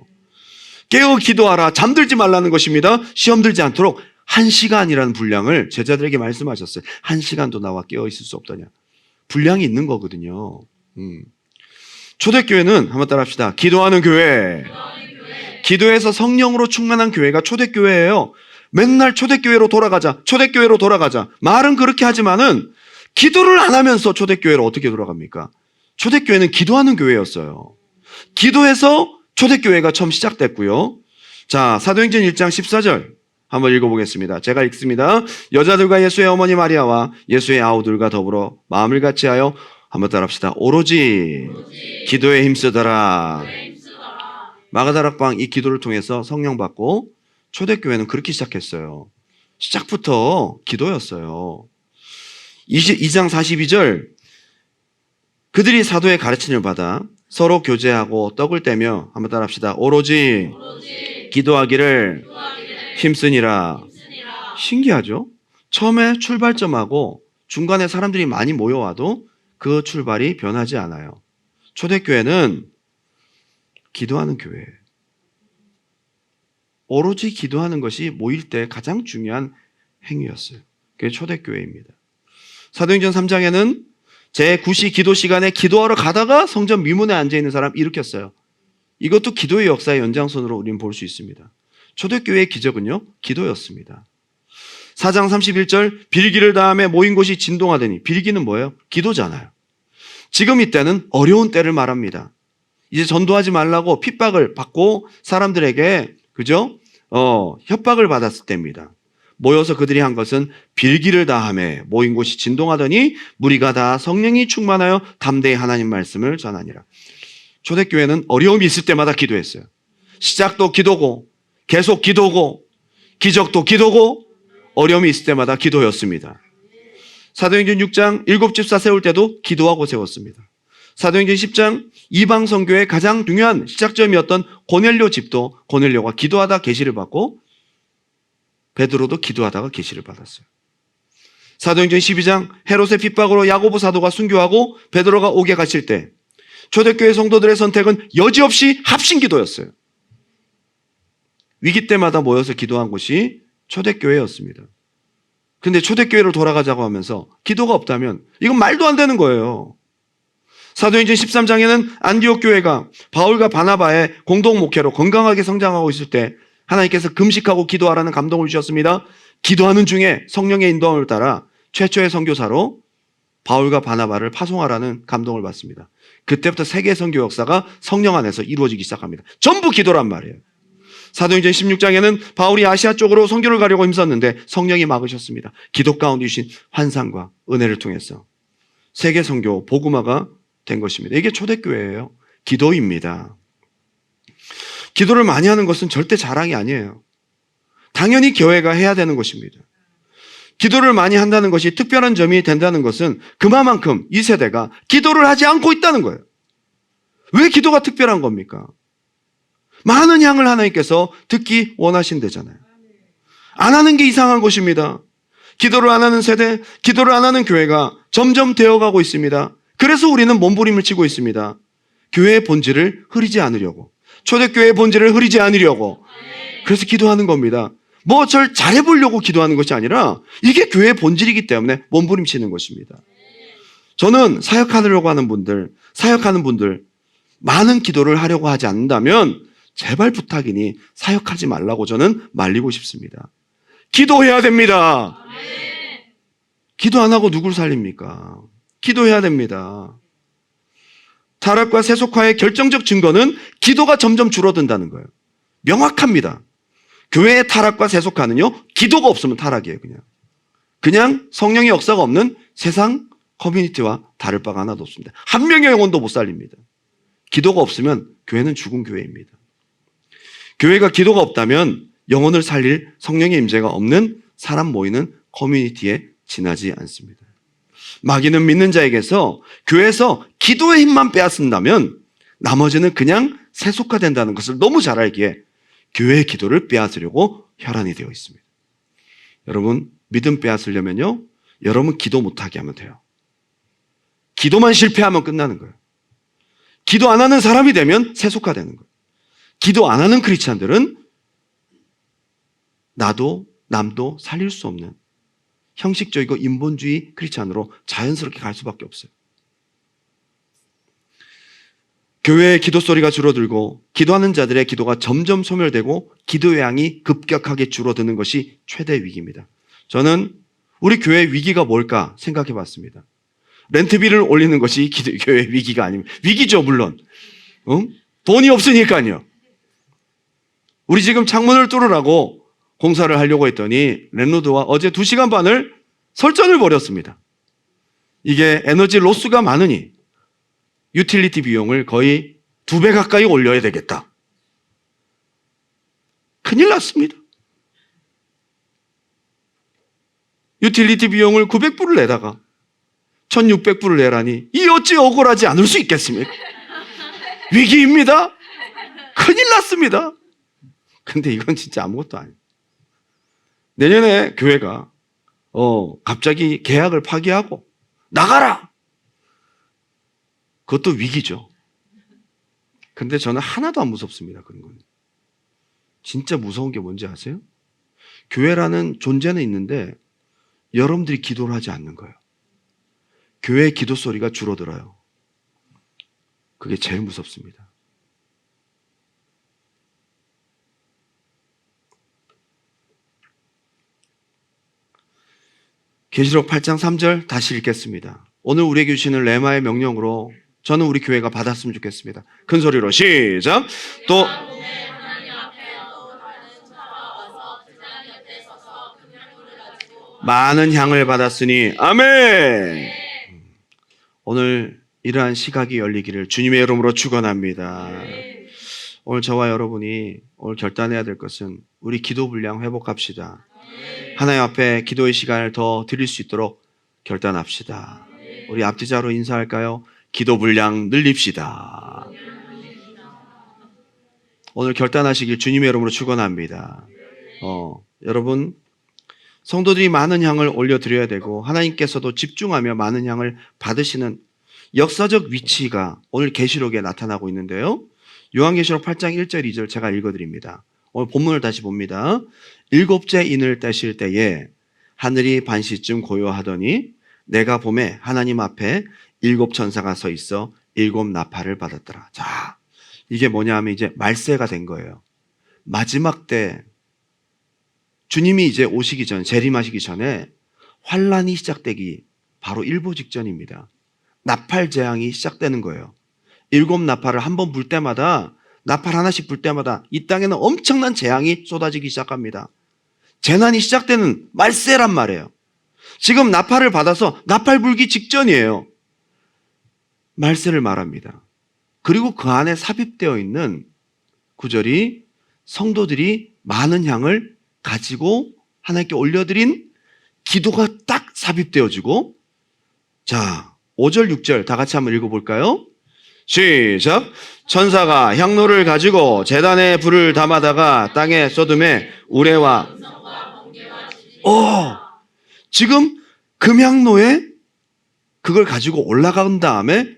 깨어 기도하라. 잠들지 말라는 것입니다. 시험 들지 않도록 1시간이라는 분량을 제자들에게 말씀하셨어요. 1시간도 나와 깨어 있을 수 없더냐. 분량이 있는 거거든요. 초대교회는 한번 따라 합시다. 기도하는 교회. 기도해서 성령으로 충만한 교회가 초대교회예요. 맨날 초대교회로 돌아가자. 초대교회로 돌아가자. 말은 그렇게 하지만은 기도를 안 하면서 초대교회로 어떻게 돌아갑니까? 초대교회는 기도하는 교회였어요. 기도해서 초대교회가 처음 시작됐고요. 자, 사도행전 1장 14절 한번 읽어보겠습니다. 제가 읽습니다. 여자들과 예수의 어머니 마리아와 예수의 아우들과 더불어 마음을 같이하여 한번 따라합시다. 오로지 기도에 힘쓰더라. 마가다락방 이 기도를 통해서 성령 받고 초대교회는 그렇게 시작했어요. 시작부터 기도였어요. 2장 42절 그들이 사도의 가르침을 받아 서로 교제하고 떡을 떼며 한번 따라합시다. 오로지 기도하기를 힘쓰니라. 신기하죠? 처음에 출발점하고 중간에 사람들이 많이 모여와도 그 출발이 변하지 않아요. 초대교회는 기도하는 교회예요. 오로지 기도하는 것이 모일 때 가장 중요한 행위였어요. 그게 초대교회입니다. 사도행전 3장에는 제9시 기도 시간에 기도하러 가다가 성전 미문에 앉아있는 사람 일으켰어요. 이것도 기도의 역사의 연장선으로 우리는 볼 수 있습니다. 초대교회의 기적은요, 기도였습니다. 4장 31절 빌기를 다음에 모인 곳이 진동하더니, 빌기는 뭐예요? 기도잖아요. 지금 이때는 어려운 때를 말합니다. 이제 전도하지 말라고 핍박을 받고 사람들에게 그죠? 협박을 받았을 때입니다. 모여서 그들이 한 것은 빌기를 다하며 모인 곳이 진동하더니 무리가 다 성령이 충만하여 담대히 하나님 말씀을 전하니라. 초대교회는 어려움이 있을 때마다 기도했어요. 시작도 기도고 계속 기도고 기적도 기도고 어려움이 있을 때마다 기도였습니다. 사도행전 6장 7집사 세울 때도 기도하고 세웠습니다. 사도행전 10장 이방 선교의 가장 중요한 시작점이었던 고넬료 집도 고넬료가 기도하다 계시를 받고 베드로도 기도하다가 계시를 받았어요. 사도행전 12장 헤롯의 핍박으로 야고보 사도가 순교하고 베드로가 옥에 갇힐 때 초대교회 성도들의 선택은 여지없이 합심기도였어요. 위기 때마다 모여서 기도한 곳이 초대교회였습니다. 근데 초대교회로 돌아가자고 하면서 기도가 없다면 이건 말도 안 되는 거예요. 사도행전 13장에는 안디옥 교회가 바울과 바나바의 공동 목회로 건강하게 성장하고 있을 때 하나님께서 금식하고 기도하라는 감동을 주셨습니다. 기도하는 중에 성령의 인도함을 따라 최초의 선교사로 바울과 바나바를 파송하라는 감동을 받습니다. 그때부터 세계 선교 역사가 성령 안에서 이루어지기 시작합니다. 전부 기도란 말이에요. 사도행전 16장에는 바울이 아시아 쪽으로 선교를 가려고 힘썼는데 성령이 막으셨습니다. 기도 가운데 주신 환상과 은혜를 통해서 세계 선교 복음화가 된 것입니다. 이게 초대교회예요. 기도입니다. 기도를 많이 하는 것은 절대 자랑이 아니에요. 당연히 교회가 해야 되는 것입니다. 기도를 많이 한다는 것이 특별한 점이 된다는 것은 그만큼 이 세대가 기도를 하지 않고 있다는 거예요. 왜 기도가 특별한 겁니까? 많은 향을 하나님께서 듣기 원하신대잖아요. 안 하는 게 이상한 것입니다. 기도를 안 하는 세대, 기도를 안 하는 교회가 점점 되어가고 있습니다. 그래서 우리는 몸부림을 치고 있습니다. 교회의 본질을 흐리지 않으려고. 초대교회의 본질을 흐리지 않으려고. 그래서 기도하는 겁니다. 뭐 절 잘해보려고 기도하는 것이 아니라 이게 교회의 본질이기 때문에 몸부림치는 것입니다. 저는 사역하려고 하는 분들, 사역하는 분들 많은 기도를 하려고 하지 않는다면 제발 부탁이니 사역하지 말라고 저는 말리고 싶습니다. 기도해야 됩니다. 기도 안 하고 누굴 살립니까? 기도해야 됩니다. 타락과 세속화의 결정적 증거는 기도가 점점 줄어든다는 거예요. 명확합니다. 교회의 타락과 세속화는요, 기도가 없으면 타락이에요, 그냥 성령의 역사가 없는 세상 커뮤니티와 다를 바가 하나도 없습니다. 한 명의 영혼도 못 살립니다. 기도가 없으면 교회는 죽은 교회입니다. 교회가 기도가 없다면 영혼을 살릴 성령의 임재가 없는 사람 모이는 커뮤니티에 지나지 않습니다. 마귀는 믿는 자에게서 교회에서 기도의 힘만 빼앗는다면 나머지는 그냥 세속화된다는 것을 너무 잘 알기에 교회의 기도를 빼앗으려고 혈안이 되어 있습니다. 여러분, 믿음 빼앗으려면요, 여러분 기도 못하게 하면 돼요. 기도만 실패하면 끝나는 거예요. 기도 안 하는 사람이 되면 세속화되는 거예요. 기도 안 하는 크리스찬들은 나도 남도 살릴 수 없는 형식적이고 인본주의 크리스찬으로 자연스럽게 갈 수밖에 없어요. 교회의 기도 소리가 줄어들고 기도하는 자들의 기도가 점점 소멸되고 기도의 양이 급격하게 줄어드는 것이 최대 위기입니다. 저는 우리 교회의 위기가 뭘까 생각해 봤습니다. 렌트비를 올리는 것이 교회의 위기가 아닙니다. 위기죠, 물론. 돈이 없으니까요. 우리 지금 창문을 뚫으라고 공사를 하려고 했더니 랜로드와 어제 2시간 반을 설전을 벌였습니다. 이게 에너지 로스가 많으니 유틸리티 비용을 거의 2배 가까이 올려야 되겠다. 큰일 났습니다. 유틸리티 비용을 900불을 내다가 1600불을 내라니 이 어찌 억울하지 않을 수 있겠습니까? 위기입니다. 큰일 났습니다. 근데 이건 진짜 아무것도 아니에요. 내년에 교회가 갑자기 계약을 파기하고 나가라! 그것도 위기죠. 근데 저는 하나도 안 무섭습니다. 그런 건. 진짜 무서운 게 뭔지 아세요? 교회라는 존재는 있는데 여러분들이 기도를 하지 않는 거예요. 교회의 기도 소리가 줄어들어요. 그게 제일 무섭습니다. 계시록 8장 3절 다시 읽겠습니다. 오늘 우리에게 주시는 레마의 명령으로 저는 우리 교회가 받았으면 좋겠습니다. 큰 소리로 시작. 또 많은 향을 받았으니 아멘. 오늘 이러한 시각이 열리기를 주님의 이름으로 축원합니다. 오늘 저와 여러분이 오늘 결단해야 될 것은 우리 기도 분량 회복합시다. 하나님 앞에 기도의 시간을 더 드릴 수 있도록 결단합시다. 우리 앞뒤자로 인사할까요? 기도 분량 늘립시다. 오늘 결단하시길 주님의 이름으로 축원합니다. 여러분, 성도들이 많은 향을 올려드려야 되고 하나님께서도 집중하며 많은 향을 받으시는 역사적 위치가 오늘 계시록에 나타나고 있는데요. 요한계시록 8장 1절 2절 제가 읽어드립니다. 오늘 본문을 다시 봅니다. 7째 인을 떼실 때에 하늘이 반시쯤 고요하더니 내가 봄에 하나님 앞에 7 천사가 서 있어 7 나팔을 받았더라. 자, 이게 뭐냐 하면 이제 말세가 된 거예요. 마지막 때 주님이 이제 오시기 전, 재림하시기 전에 환란이 시작되기 바로 일보 직전입니다. 나팔 재앙이 시작되는 거예요. 7 나팔을 한 번 불 때마다, 나팔 하나씩 불 때마다 이 땅에는 엄청난 재앙이 쏟아지기 시작합니다. 재난이 시작되는 말세란 말이에요. 지금 나팔을 받아서 나팔 불기 직전이에요. 말세를 말합니다. 그리고 그 안에 삽입되어 있는 구절이 성도들이 많은 향을 가지고 하나님께 올려드린 기도가 딱 삽입되어지고, 자, 5절 6절 다 같이 한번 읽어볼까요? 시작. 천사가 향로를 가지고 제단에 불을 담아다가 땅에 쏟음에 우레와 지금 금향로에 그걸 가지고 올라간 다음에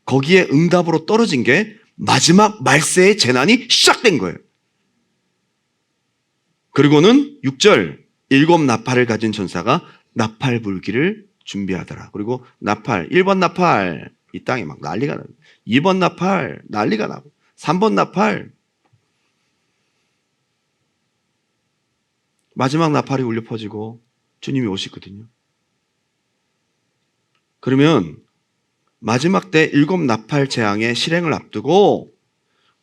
거기에 응답으로 떨어진 게 마지막 말세의 재난이 시작된 거예요. 그리고는 6절 7 나팔을 가진 천사가 나팔 불기를 준비하더라. 그리고 나팔 1번 나팔 이 땅에 막 난리가 나고 2번 나팔 난리가 나고 3번 나팔 마지막 나팔이 울려 퍼지고 주님이 오시거든요. 그러면 마지막 때 7 나팔 재앙의 실행을 앞두고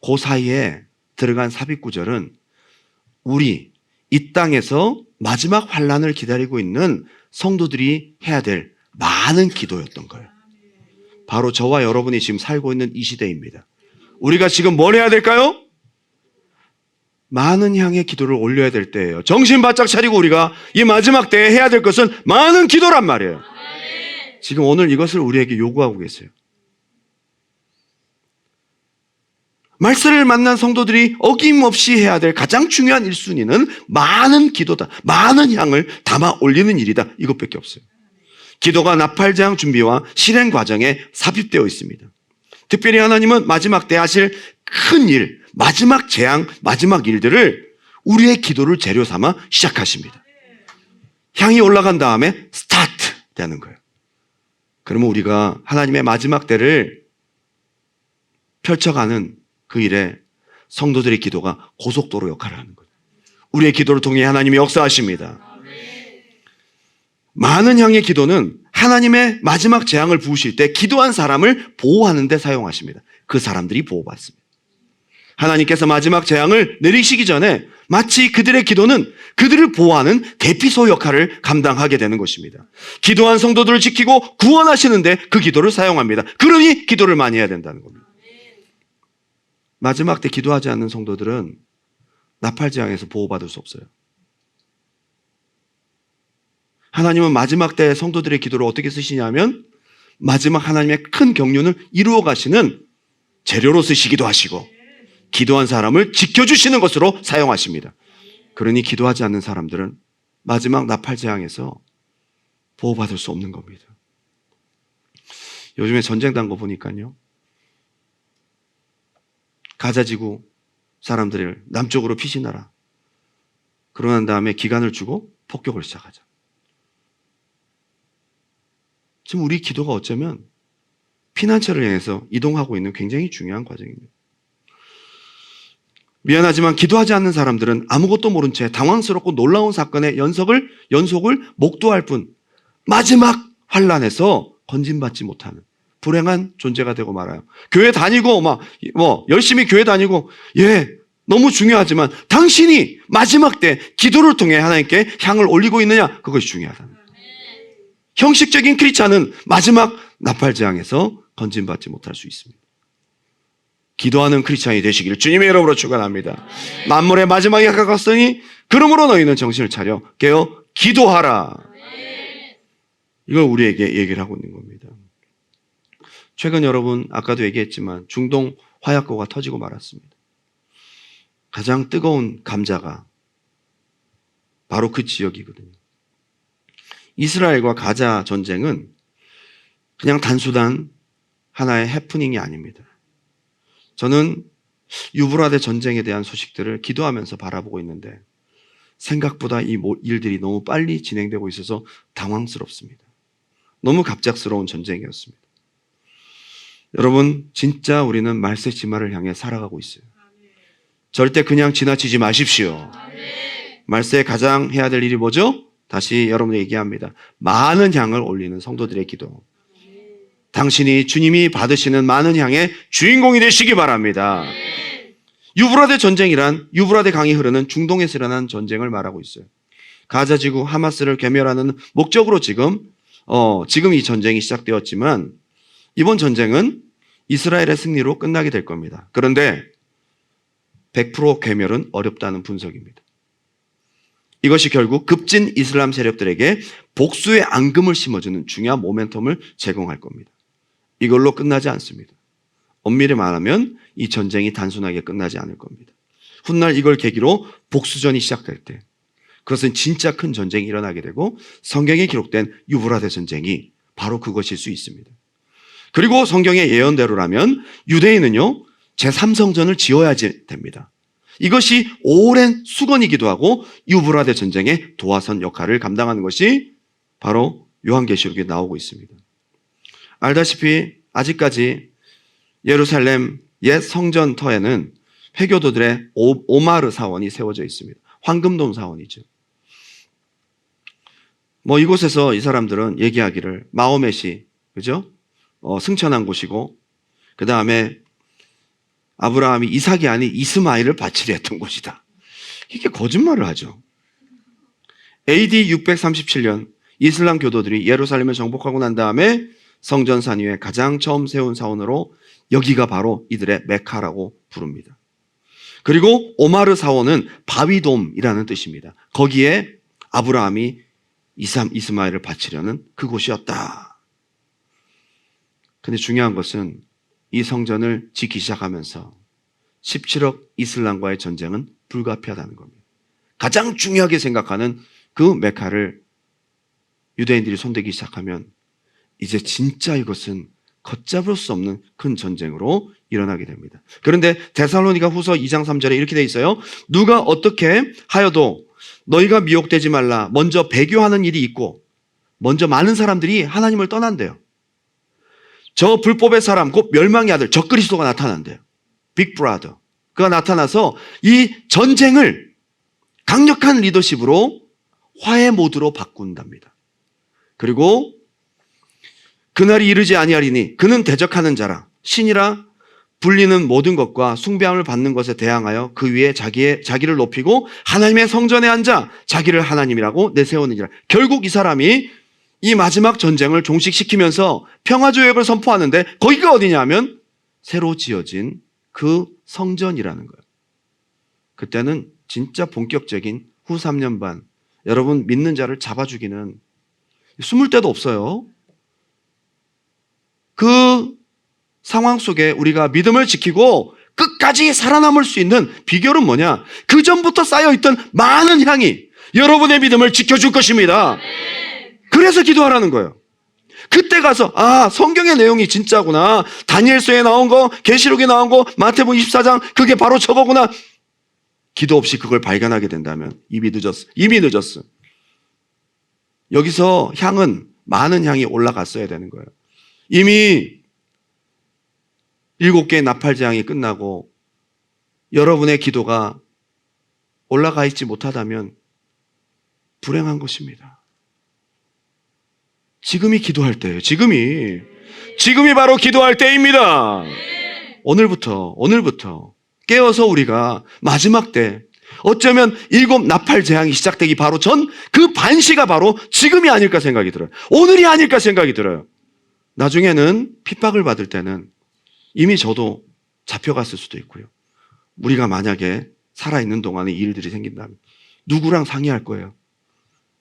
그 사이에 들어간 삽입 구절은 우리 이 땅에서 마지막 환란을 기다리고 있는 성도들이 해야 될 많은 기도였던 거예요. 바로 저와 여러분이 지금 살고 있는 이 시대입니다. 우리가 지금 뭘 해야 될까요? 많은 향의 기도를 올려야 될 때예요. 정신 바짝 차리고 우리가 이 마지막 때에 해야 될 것은 많은 기도란 말이에요. 지금 오늘 이것을 우리에게 요구하고 계세요. 말세를 만난 성도들이 어김없이 해야 될 가장 중요한 1순위는 많은 기도다. 많은 향을 담아 올리는 일이다. 이것밖에 없어요. 기도가 나팔재앙 준비와 실행 과정에 삽입되어 있습니다. 특별히 하나님은 마지막 때 하실 큰 일, 마지막 재앙, 마지막 일들을 우리의 기도를 재료 삼아 시작하십니다. 향이 올라간 다음에 스타트 되는 거예요. 그러면 우리가 하나님의 마지막 때를 펼쳐가는 그 일에 성도들의 기도가 고속도로 역할을 하는 거예요. 우리의 기도를 통해 하나님이 역사하십니다. 많은 향의 기도는 하나님의 마지막 재앙을 부으실 때 기도한 사람을 보호하는 데 사용하십니다. 그 사람들이 보호받습니다. 하나님께서 마지막 재앙을 내리시기 전에 마치 그들의 기도는 그들을 보호하는 대피소 역할을 감당하게 되는 것입니다. 기도한 성도들을 지키고 구원하시는데 그 기도를 사용합니다. 그러니 기도를 많이 해야 된다는 겁니다. 마지막 때 기도하지 않는 성도들은 나팔재앙에서 보호받을 수 없어요. 하나님은 마지막 때 성도들의 기도를 어떻게 쓰시냐면 마지막 하나님의 큰 경륜을 이루어 가시는 재료로 쓰시기도 하시고 기도한 사람을 지켜주시는 것으로 사용하십니다. 그러니 기도하지 않는 사람들은 마지막 나팔재앙에서 보호받을 수 없는 겁니다. 요즘에 전쟁 난 거 보니까요. 가자지구 사람들을 남쪽으로 피신하라. 그러고 난 다음에 기간을 주고 폭격을 시작하자. 지금 우리 기도가 어쩌면 피난처를 향해서 이동하고 있는 굉장히 중요한 과정입니다. 미안하지만 기도하지 않는 사람들은 아무것도 모른 채 당황스럽고 놀라운 사건의 연속을 목도할 뿐 마지막 환란에서 건진받지 못하는 불행한 존재가 되고 말아요. 교회 다니고 열심히 교회 다니고 너무 중요하지만 당신이 마지막 때 기도를 통해 하나님께 향을 올리고 있느냐, 그것이 중요하다는 거예요. 형식적인 크리스찬은 마지막 나팔재앙에서 건진받지 못할 수 있습니다. 기도하는 크리스찬이 되시기를 주님의 이름으로 축원합니다. 만물의 마지막에 가까웠으니 그러므로 너희는 정신을 차려 깨어 기도하라. 이걸 우리에게 얘기를 하고 있는 겁니다. 최근 여러분 아까도 얘기했지만 중동 화약고가 터지고 말았습니다. 가장 뜨거운 감자가 바로 그 지역이거든요. 이스라엘과 가자 전쟁은 그냥 단순한 하나의 해프닝이 아닙니다. 저는 유브라데 전쟁에 대한 소식들을 기도하면서 바라보고 있는데 생각보다 이 일들이 너무 빨리 진행되고 있어서 당황스럽습니다. 너무 갑작스러운 전쟁이었습니다. 여러분, 진짜 우리는 말세 지마를 향해 살아가고 있어요. 절대 그냥 지나치지 마십시오. 말세에 가장 해야 될 일이 뭐죠? 다시 여러분에게 얘기합니다. 많은 향을 올리는 성도들의 기도. 당신이 주님이 받으시는 많은 향의 주인공이 되시기 바랍니다. 유브라데 전쟁이란 유브라데 강이 흐르는 중동에서 일어난 전쟁을 말하고 있어요. 가자지구 하마스를 괴멸하는 목적으로 지금 이 전쟁이 시작되었지만 이번 전쟁은 이스라엘의 승리로 끝나게 될 겁니다. 그런데 100% 괴멸은 어렵다는 분석입니다. 이것이 결국 급진 이슬람 세력들에게 복수의 앙금을 심어주는 중요한 모멘텀을 제공할 겁니다. 이걸로 끝나지 않습니다. 엄밀히 말하면 이 전쟁이 단순하게 끝나지 않을 겁니다. 훗날 이걸 계기로 복수전이 시작될 때 그것은 진짜 큰 전쟁이 일어나게 되고 성경에 기록된 유브라데 전쟁이 바로 그것일 수 있습니다. 그리고 성경의 예언대로라면 유대인은요 제3성전을 지어야 됩니다. 이것이 오랜 수건이기도 하고 유브라데 전쟁의 도화선 역할을 감당하는 것이 바로 요한계시록에 나오고 있습니다. 알다시피 아직까지 예루살렘 옛 성전터에는 회교도들의 오마르 사원이 세워져 있습니다. 황금동 사원이죠. 이곳에서 이 사람들은 얘기하기를 마호멧이 그죠? 승천한 곳이고 그 다음에 아브라함이 이삭이 아닌 이스마엘을 바치려 했던 곳이다. 이게 거짓말을 하죠. AD 637년 이슬람 교도들이 예루살렘을 정복하고 난 다음에 성전산 위에 가장 처음 세운 사원으로 여기가 바로 이들의 메카라고 부릅니다. 그리고 오마르 사원은 바위돔이라는 뜻입니다. 거기에 아브라함이 이스마엘을 바치려는 그곳이었다. 근데 중요한 것은 이 성전을 짓기 시작하면서 17억 이슬람과의 전쟁은 불가피하다는 겁니다. 가장 중요하게 생각하는 그 메카를 유대인들이 손대기 시작하면 이제 진짜 이것은 걷잡을 수 없는 큰 전쟁으로 일어나게 됩니다. 그런데 데살로니가 후서 2장 3절에 이렇게 돼 있어요. 누가 어떻게 하여도 너희가 미혹되지 말라. 먼저 배교하는 일이 있고 먼저 많은 사람들이 하나님을 떠난대요. 저 불법의 사람 곧 멸망의 아들 적그리스도가 나타난대요. 빅브라더 그가 나타나서 이 전쟁을 강력한 리더십으로 화해 모드로 바꾼답니다. 그리고 그날이 이르지 아니하리니 그는 대적하는 자라 신이라 불리는 모든 것과 숭배함을 받는 것에 대항하여 그 위에 자기를 높이고 하나님의 성전에 앉아 자기를 하나님이라고 내세우느니라. 결국 이 사람이 이 마지막 전쟁을 종식시키면서 평화조약을 선포하는데 거기가 어디냐면 새로 지어진 그 성전이라는 거예요. 그때는 진짜 본격적인 후 3년 반 여러분 믿는 자를 잡아 죽이는 숨을 데도 없어요. 그 상황 속에 우리가 믿음을 지키고 끝까지 살아남을 수 있는 비결은 뭐냐? 그 전부터 쌓여있던 많은 향이 여러분의 믿음을 지켜줄 것입니다. 그래서 기도하라는 거예요. 그때 가서 성경의 내용이 진짜구나. 다니엘서에 나온 거, 계시록에 나온 거, 마태복음 24장 그게 바로 저거구나. 기도 없이 그걸 발견하게 된다면 이미 늦었어. 여기서 향은 많은 향이 올라갔어야 되는 거예요. 이미 7개의 나팔재앙이 끝나고 여러분의 기도가 올라가 있지 못하다면 불행한 것입니다. 지금이 기도할 때예요. 지금이 바로 기도할 때입니다. 오늘부터 깨어서 우리가 마지막 때 어쩌면 7 나팔 재앙이 시작되기 바로 전 그 반시가 바로 지금이 아닐까 생각이 들어요. 오늘이 아닐까 생각이 들어요. 나중에는 핍박을 받을 때는 이미 저도 잡혀갔을 수도 있고요. 우리가 만약에 살아있는 동안에 일들이 생긴다면 누구랑 상의할 거예요?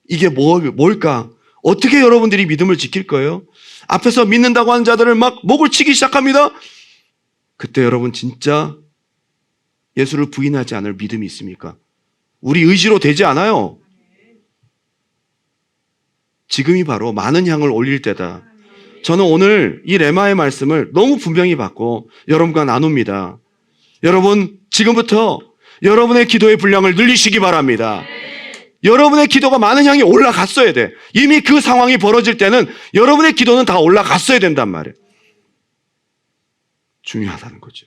이게 뭘까? 어떻게 여러분들이 믿음을 지킬 거예요? 앞에서 믿는다고 하는 자들을 막 목을 치기 시작합니다. 그때 여러분 진짜 예수를 부인하지 않을 믿음이 있습니까? 우리 의지로 되지 않아요. 지금이 바로 많은 향을 올릴 때다. 저는 오늘 이 레마의 말씀을 너무 분명히 받고 여러분과 나눕니다. 여러분 지금부터 여러분의 기도의 분량을 늘리시기 바랍니다. 여러분의 기도가 많은 향이 올라갔어야 돼. 이미 그 상황이 벌어질 때는 여러분의 기도는 다 올라갔어야 된단 말이에요. 중요하다는 거죠.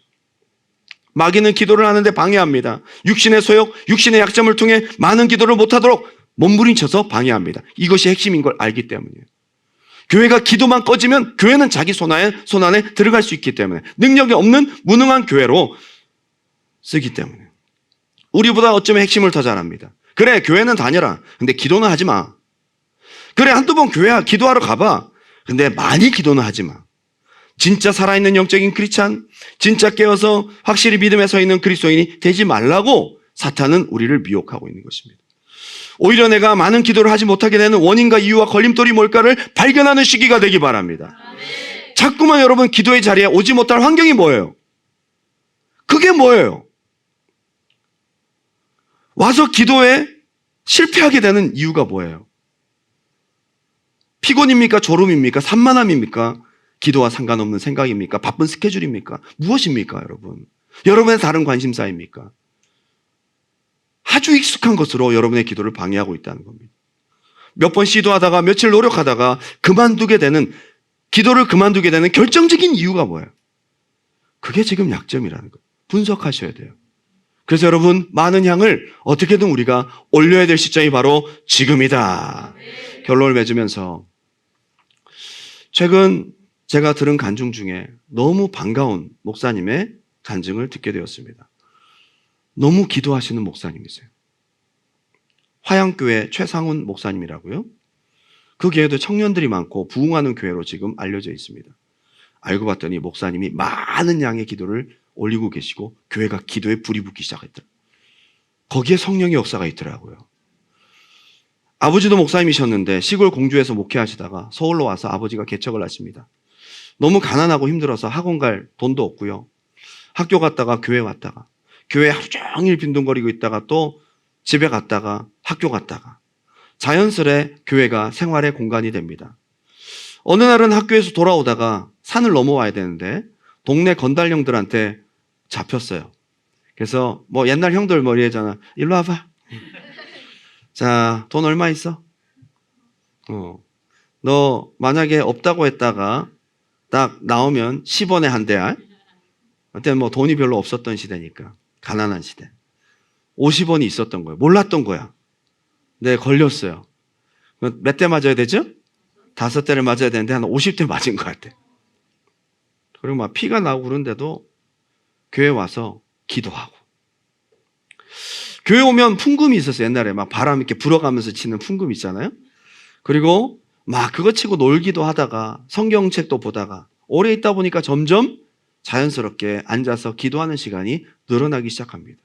마귀는 기도를 하는데 방해합니다. 육신의 소욕, 육신의 약점을 통해 많은 기도를 못하도록 몸부림쳐서 방해합니다. 이것이 핵심인 걸 알기 때문이에요. 교회가 기도만 꺼지면 교회는 자기 손 안에 들어갈 수 있기 때문에 능력이 없는 무능한 교회로 쓰기 때문에 우리보다 어쩌면 핵심을 더 잘합니다. 그래 교회는 다녀라. 근데 기도는 하지 마. 그래 한두 번 교회 기도하러 가봐. 근데 많이 기도는 하지 마. 진짜 살아있는 영적인 크리스찬, 진짜 깨어서 확실히 믿음에 서 있는 그리스도인이 되지 말라고 사탄은 우리를 미혹하고 있는 것입니다. 오히려 내가 많은 기도를 하지 못하게 되는 원인과 이유와 걸림돌이 뭘까를 발견하는 시기가 되기 바랍니다. 자꾸만 여러분 기도의 자리에 오지 못할 환경이 뭐예요? 그게 뭐예요? 와서 기도에 실패하게 되는 이유가 뭐예요? 피곤입니까? 졸음입니까? 산만함입니까? 기도와 상관없는 생각입니까? 바쁜 스케줄입니까? 무엇입니까, 여러분? 여러분의 다른 관심사입니까? 아주 익숙한 것으로 여러분의 기도를 방해하고 있다는 겁니다. 몇 번 시도하다가 며칠 노력하다가 기도를 그만두게 되는 결정적인 이유가 뭐예요? 그게 지금 약점이라는 거예요. 분석하셔야 돼요. 그래서 여러분 많은 향을 어떻게든 우리가 올려야 될 시점이 바로 지금이다. 결론을 맺으면서 최근 제가 들은 간증 중에 너무 반가운 목사님의 간증을 듣게 되었습니다. 너무 기도하시는 목사님이세요. 화양교회 최상훈 목사님이라고요. 그 교회도 청년들이 많고 부흥하는 교회로 지금 알려져 있습니다. 알고 봤더니 목사님이 많은 양의 기도를 올리고 계시고 교회가 기도에 불이 붙기 시작했더라고요. 거기에 성령의 역사가 있더라고요. 아버지도 목사님이셨는데 시골 공주에서 목회하시다가 서울로 와서 아버지가 개척을 하십니다. 너무 가난하고 힘들어서 학원 갈 돈도 없고요. 학교 갔다가 교회 왔다가 교회 하루 종일 빈둥거리고 있다가 또 집에 갔다가 학교 갔다가 자연스레 교회가 생활의 공간이 됩니다. 어느 날은 학교에서 돌아오다가 산을 넘어와야 되는데 동네 건달형들한테 잡혔어요. 그래서 뭐 옛날 형들 머리에잖아. 일로 와봐. 자, 돈 얼마 있어? 너 만약에 없다고 했다가 딱 나오면 10원에 한 대야. 그때 뭐 돈이 별로 없었던 시대니까. 가난한 시대. 50원이 있었던 거예요. 몰랐던 거야. 네, 걸렸어요. 몇 대 맞아야 되죠? 5대를 맞아야 되는데 한 50대 맞은 것 같아. 그리고 막 피가 나고 그런데도 교회 와서 기도하고. 교회 오면 풍금이 있었어요. 옛날에 막 바람 이렇게 불어가면서 치는 풍금 있잖아요. 그리고 막 그거 치고 놀기도 하다가 성경책도 보다가 오래 있다 보니까 점점 자연스럽게 앉아서 기도하는 시간이 늘어나기 시작합니다.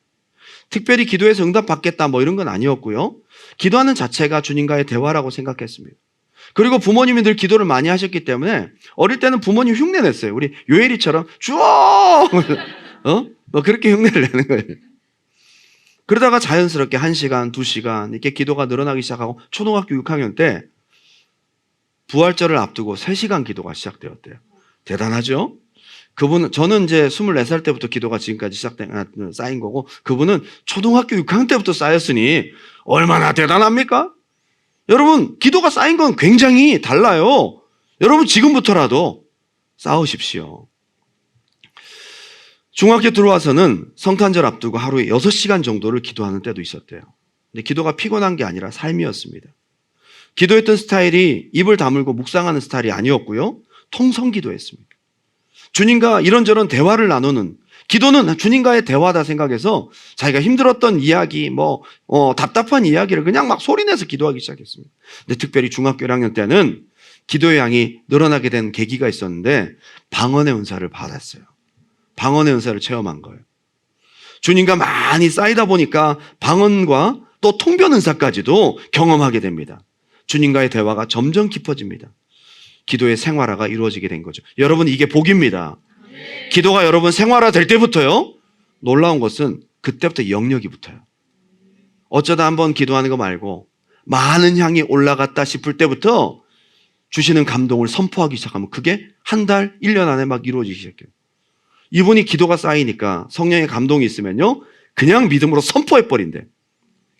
특별히 기도해서 응답받겠다 뭐 이런 건 아니었고요. 기도하는 자체가 주님과의 대화라고 생각했습니다. 그리고 부모님이 늘 기도를 많이 하셨기 때문에 어릴 때는 부모님 흉내 냈어요. 우리 요엘이처럼 주어! 뭐 그렇게 흉내를 내는 거예요. 그러다가 자연스럽게 1시간, 2시간 이렇게 기도가 늘어나기 시작하고 초등학교 6학년 때 부활절을 앞두고 3시간 기도가 시작되었대요. 대단하죠? 그분은, 저는 이제 24살 때부터 기도가 지금까지 쌓인 거고, 그분은 초등학교 6학년 때부터 쌓였으니 얼마나 대단합니까? 여러분, 기도가 쌓인 건 굉장히 달라요. 여러분, 지금부터라도 쌓으십시오. 중학교 들어와서는 성탄절 앞두고 하루에 6시간 정도를 기도하는 때도 있었대요. 근데 기도가 피곤한 게 아니라 삶이었습니다. 기도했던 스타일이 입을 다물고 묵상하는 스타일이 아니었고요. 통성기도했습니다. 주님과 이런저런 대화를 나누는, 기도는 주님과의 대화다 생각해서 자기가 힘들었던 이야기, 답답한 이야기를 그냥 막 소리내서 기도하기 시작했습니다. 근데 특별히 중학교 1학년 때는 기도의 양이 늘어나게 된 계기가 있었는데 방언의 은사를 받았어요. 방언의 은사를 체험한 거예요. 주님과 많이 쌓이다 보니까 방언과 또 통변 은사까지도 경험하게 됩니다. 주님과의 대화가 점점 깊어집니다. 기도의 생활화가 이루어지게 된 거죠. 여러분, 이게 복입니다. 기도가 여러분 생활화 될 때부터요, 놀라운 것은 그때부터 영역이 붙어요. 어쩌다 한번 기도하는 거 말고 많은 향이 올라갔다 싶을 때부터 주시는 감동을 선포하기 시작하면 그게 한 달, 1년 안에 막 이루어지기 시작해요. 이분이 기도가 쌓이니까 성령의 감동이 있으면요, 그냥 믿음으로 선포해버린대.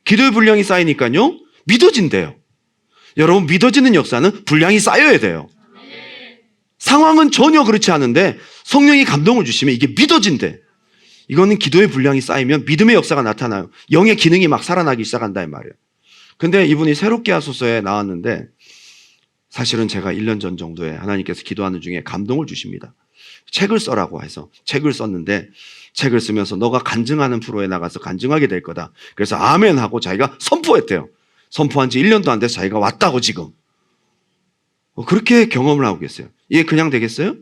기도의 분량이 쌓이니까요, 믿어진대요. 여러분, 믿어지는 역사는 분량이 쌓여야 돼요. 상황은 전혀 그렇지 않은데 성령이 감동을 주시면 이게 믿어진대. 이거는 기도의 분량이 쌓이면 믿음의 역사가 나타나요. 영의 기능이 막 살아나기 시작한다 이 말이에요. 근데 이분이 새롭게 하소서에 나왔는데 사실은 제가 1년 전 정도에 하나님께서 기도하는 중에 감동을 주십니다. 책을 써라고 해서 책을 썼는데, 책을 쓰면서 너가 간증하는 프로에 나가서 간증하게 될 거다. 그래서 아멘 하고 자기가 선포했대요. 선포한 지 1년도 안 돼서 자기가 왔다고 지금. 그렇게 경험을 하고 계세요. 이게 그냥 되겠어요?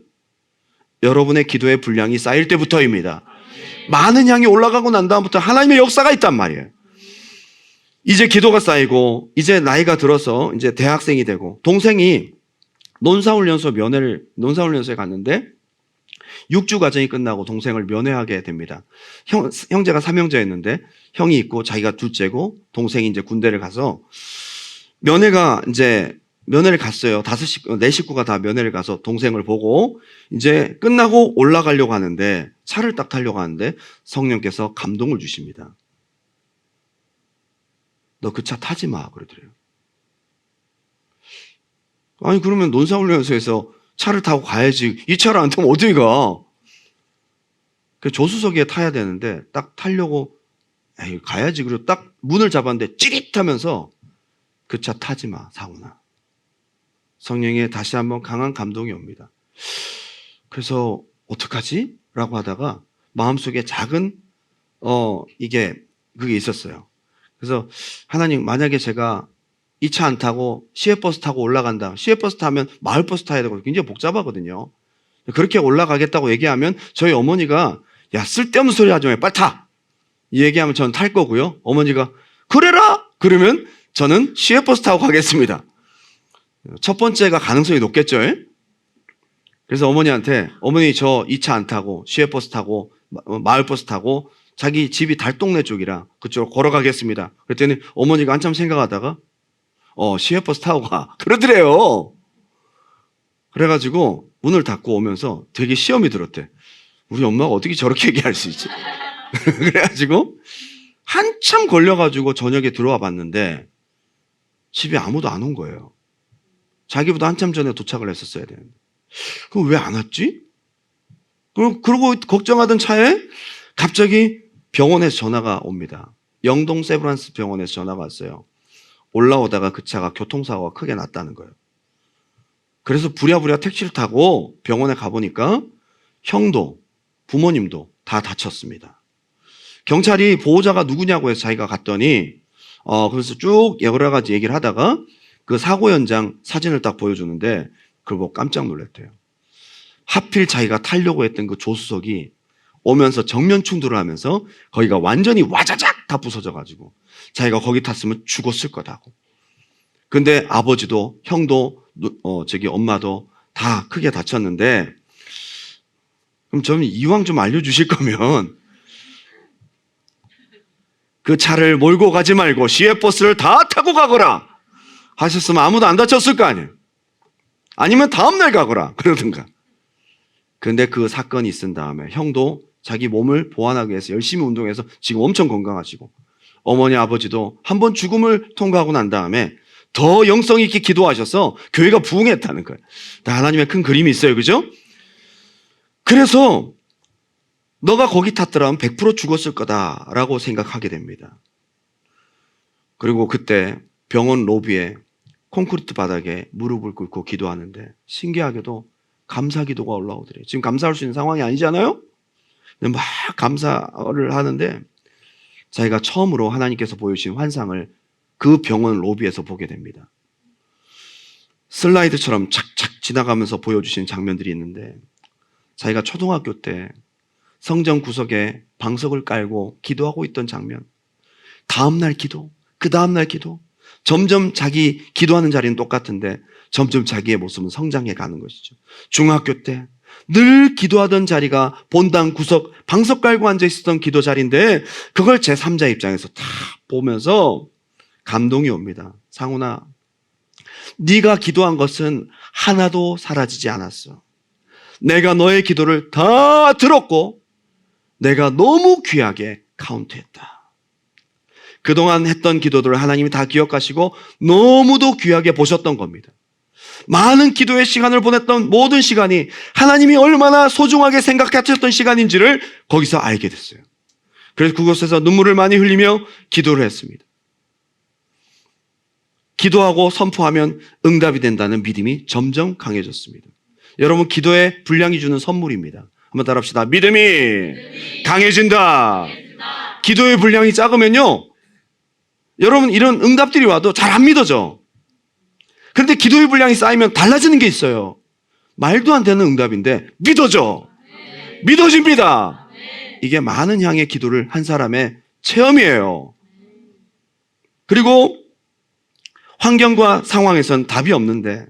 여러분의 기도의 분량이 쌓일 때부터입니다. 많은 양이 올라가고 난 다음부터 하나님의 역사가 있단 말이에요. 이제 기도가 쌓이고 이제 나이가 들어서 이제 대학생이 되고, 동생이 논사훈련소에 갔는데 6주 과정이 끝나고 동생을 면회하게 됩니다. 형제가 3형제였는데 형이 있고 자기가 둘째고, 동생이 이제 군대를 가서 면회를 갔어요. 네 식구가 다 면회를 가서 동생을 보고 이제 끝나고 올라가려고 하는데, 차를 딱 타려고 하는데 성령께서 감동을 주십니다. 너 그 차 타지 마 그러더래요. 아니, 그러면 논사훈련소에서 차를 타고 가야지. 이 차를 안 타면 어디 가? 그 조수석에 타야 되는데 딱 타려고 에이, 가야지. 그리고 딱 문을 잡았는데 찌릿하면서 그 차 타지 마, 상훈아. 성령의 다시 한번 강한 감동이 옵니다. 그래서 어떡하지? 라고 하다가 마음속에 작은 그게 있었어요. 그래서 하나님, 만약에 제가 이 차 안 타고 시외버스 타고 올라간다. 시외버스 타면 마을버스 타야 되고 굉장히 복잡하거든요. 그렇게 올라가겠다고 얘기하면 저희 어머니가 야, 쓸데없는 소리 하지 마, 빨리 타! 이 얘기하면 저는 탈 거고요. 어머니가 그래라! 그러면 저는 시외버스 타고 가겠습니다. 첫 번째가 가능성이 높겠죠. 그래서 어머니한테, 어머니 저 이 차 안 타고 시외버스 타고 마을버스 타고 자기 집이 달동네 쪽이라 그쪽으로 걸어가겠습니다. 그랬더니 어머니가 한참 생각하다가 시외버스 타고 가 그러더래요. 그래가지고 문을 닫고 오면서 되게 시험이 들었대. 우리 엄마가 어떻게 저렇게 얘기할 수 있지? 그래가지고 한참 걸려가지고 저녁에 들어와 봤는데 집에 아무도 안 온 거예요. 자기보다 한참 전에 도착을 했었어야 되는데. 그럼 왜 안 왔지? 그러고 걱정하던 차에 갑자기 병원에서 전화가 옵니다. 영동 세브란스 병원에서 전화가 왔어요. 올라오다가 그 차가 교통사고가 크게 났다는 거예요. 그래서 부랴부랴 택시를 타고 병원에 가보니까 형도 부모님도 다 다쳤습니다. 경찰이 보호자가 누구냐고 해서 자기가 갔더니 그래서 쭉 여러 가지 얘기를 하다가 그 사고 현장 사진을 딱 보여주는데 그걸 보고 깜짝 놀랐대요. 하필 자기가 타려고 했던 그 조수석이 오면서 정면 충돌을 하면서 거기가 완전히 와자작 다 부서져가지고 자기가 거기 탔으면 죽었을 거다고. 근데 아버지도 형도 엄마도 다 크게 다쳤는데 그럼 저는 이왕 좀 알려주실 거면 그 차를 몰고 가지 말고 시외버스를 다 타고 가거라 하셨으면 아무도 안 다쳤을 거 아니에요. 아니면 다음날 가거라 그러든가. 근데 그 사건이 있은 다음에 형도 자기 몸을 보완하기 위해서 열심히 운동해서 지금 엄청 건강하시고 어머니 아버지도 한번 죽음을 통과하고 난 다음에 더 영성 있게 기도하셔서 교회가 부흥했다는 거예요. 다 하나님의 큰 그림이 있어요. 그죠? 그래서 너가 거기 탔더라면 100% 죽었을 거다라고 생각하게 됩니다. 그리고 그때 병원 로비에 콘크리트 바닥에 무릎을 꿇고 기도하는데 신기하게도 감사 기도가 올라오더래요. 지금 감사할 수 있는 상황이 아니잖아요? 근데 막 감사를 하는데 자기가 처음으로 하나님께서 보여주신 환상을 그 병원 로비에서 보게 됩니다. 슬라이드처럼 착착 지나가면서 보여주신 장면들이 있는데 자기가 초등학교 때 성전 구석에 방석을 깔고 기도하고 있던 장면, 다음날 기도, 그 다음날 기도, 점점 자기 기도하는 자리는 똑같은데 점점 자기의 모습은 성장해 가는 것이죠. 중학교 때 늘 기도하던 자리가 본당 구석 방석 깔고 앉아 있었던 기도 자리인데 그걸 제3자 입장에서 다 보면서 감동이 옵니다. 상훈아, 네가 기도한 것은 하나도 사라지지 않았어. 내가 너의 기도를 다 들었고 내가 너무 귀하게 카운트했다. 그동안 했던 기도들을 하나님이 다 기억하시고 너무도 귀하게 보셨던 겁니다. 많은 기도의 시간을 보냈던 모든 시간이 하나님이 얼마나 소중하게 생각하셨던 시간인지를 거기서 알게 됐어요. 그래서 그곳에서 눈물을 많이 흘리며 기도를 했습니다. 기도하고 선포하면 응답이 된다는 믿음이 점점 강해졌습니다. 여러분, 기도의 분량이 주는 선물입니다. 한번 따라합시다. 믿음이 강해진다. 기도의 분량이 작으면요, 여러분 이런 응답들이 와도 잘 안 믿어져. 그런데 기도의 분량이 쌓이면 달라지는 게 있어요. 말도 안 되는 응답인데 믿어져. 믿어집니다. 이게 많은 향의 기도를 한 사람의 체험이에요. 그리고 환경과 상황에선 답이 없는데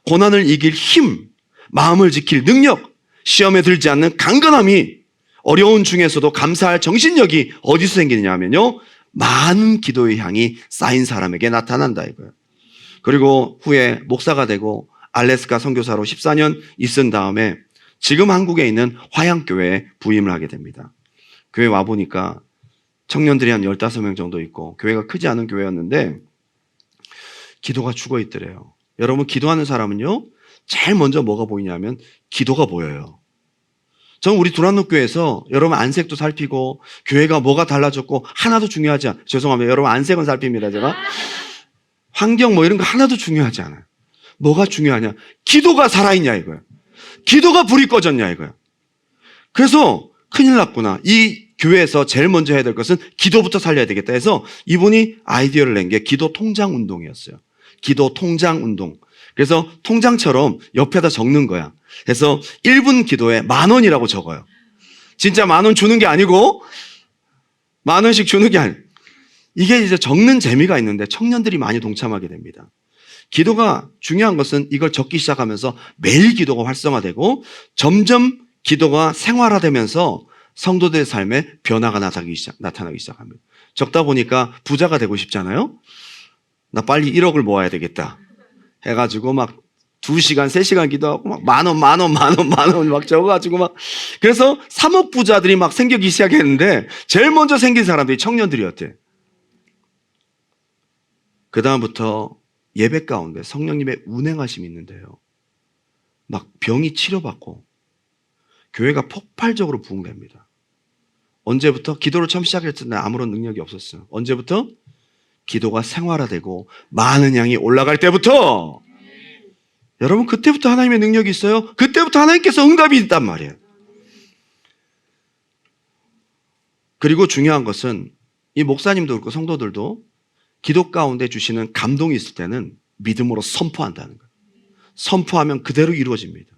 고난을 이길 힘, 마음을 지킬 능력, 시험에 들지 않는 강건함이 어려운 중에서도 감사할 정신력이 어디서 생기느냐 하면요, 많은 기도의 향이 쌓인 사람에게 나타난다 이거예요. 그리고 후에 목사가 되고 알래스카 선교사로 14년 있은 다음에 지금 한국에 있는 화양교회에 부임을 하게 됩니다. 교회 와보니까 청년들이 한 15명 정도 있고 교회가 크지 않은 교회였는데 기도가 죽어 있더래요. 여러분, 기도하는 사람은요, 제일 먼저 뭐가 보이냐면 기도가 보여요. 저는 우리 두란노교회에서 여러분 안색도 살피고 교회가 뭐가 달라졌고 하나도 중요하지 않아요. 죄송합니다. 여러분 안색은 살핍니다. 제가. 환경 뭐 이런 거 하나도 중요하지 않아요. 뭐가 중요하냐? 기도가 살아있냐 이거예요. 기도가 불이 꺼졌냐 이거예요. 그래서 큰일 났구나. 이 교회에서 제일 먼저 해야 될 것은 기도부터 살려야 되겠다 해서 이분이 아이디어를 낸 게 기도 통장 운동이었어요. 기도 통장 운동. 그래서 통장처럼 옆에다 적는 거야. 그래서 1분 기도에 10,000원이라고 적어요. 진짜 10,000원 주는 게 아니고 10,000원씩 주는 게 아니에요. 이게 이제 적는 재미가 있는데 청년들이 많이 동참하게 됩니다. 기도가 중요한 것은 이걸 적기 시작하면서 매일 기도가 활성화되고 점점 기도가 생활화되면서 성도들의 삶에 변화가 나타나기 시작합니다. 적다 보니까 부자가 되고 싶잖아요. 나 빨리 1억을 모아야 되겠다 해가지고 막 2시간, 3시간 기도하고 막 만 원 막 적어가지고 막 그래서 3억 부자들이 막 생기기 시작했는데 제일 먼저 생긴 사람들이 청년들이었대. 그 다음부터 예배 가운데 성령님의 운행하심이 있는데요. 막 병이 치료받고 교회가 폭발적으로 부흥됩니다. 언제부터? 기도를 처음 시작했을 때는 아무런 능력이 없었어요. 언제부터? 기도가 생활화되고 많은 양이 올라갈 때부터. 여러분 그때부터 하나님의 능력이 있어요. 그때부터 하나님께서 응답이 있단 말이에요. 그리고 중요한 것은 이 목사님도 그렇고 성도들도 기도 가운데 주시는 감동이 있을 때는 믿음으로 선포한다는 거예요. 선포하면 그대로 이루어집니다.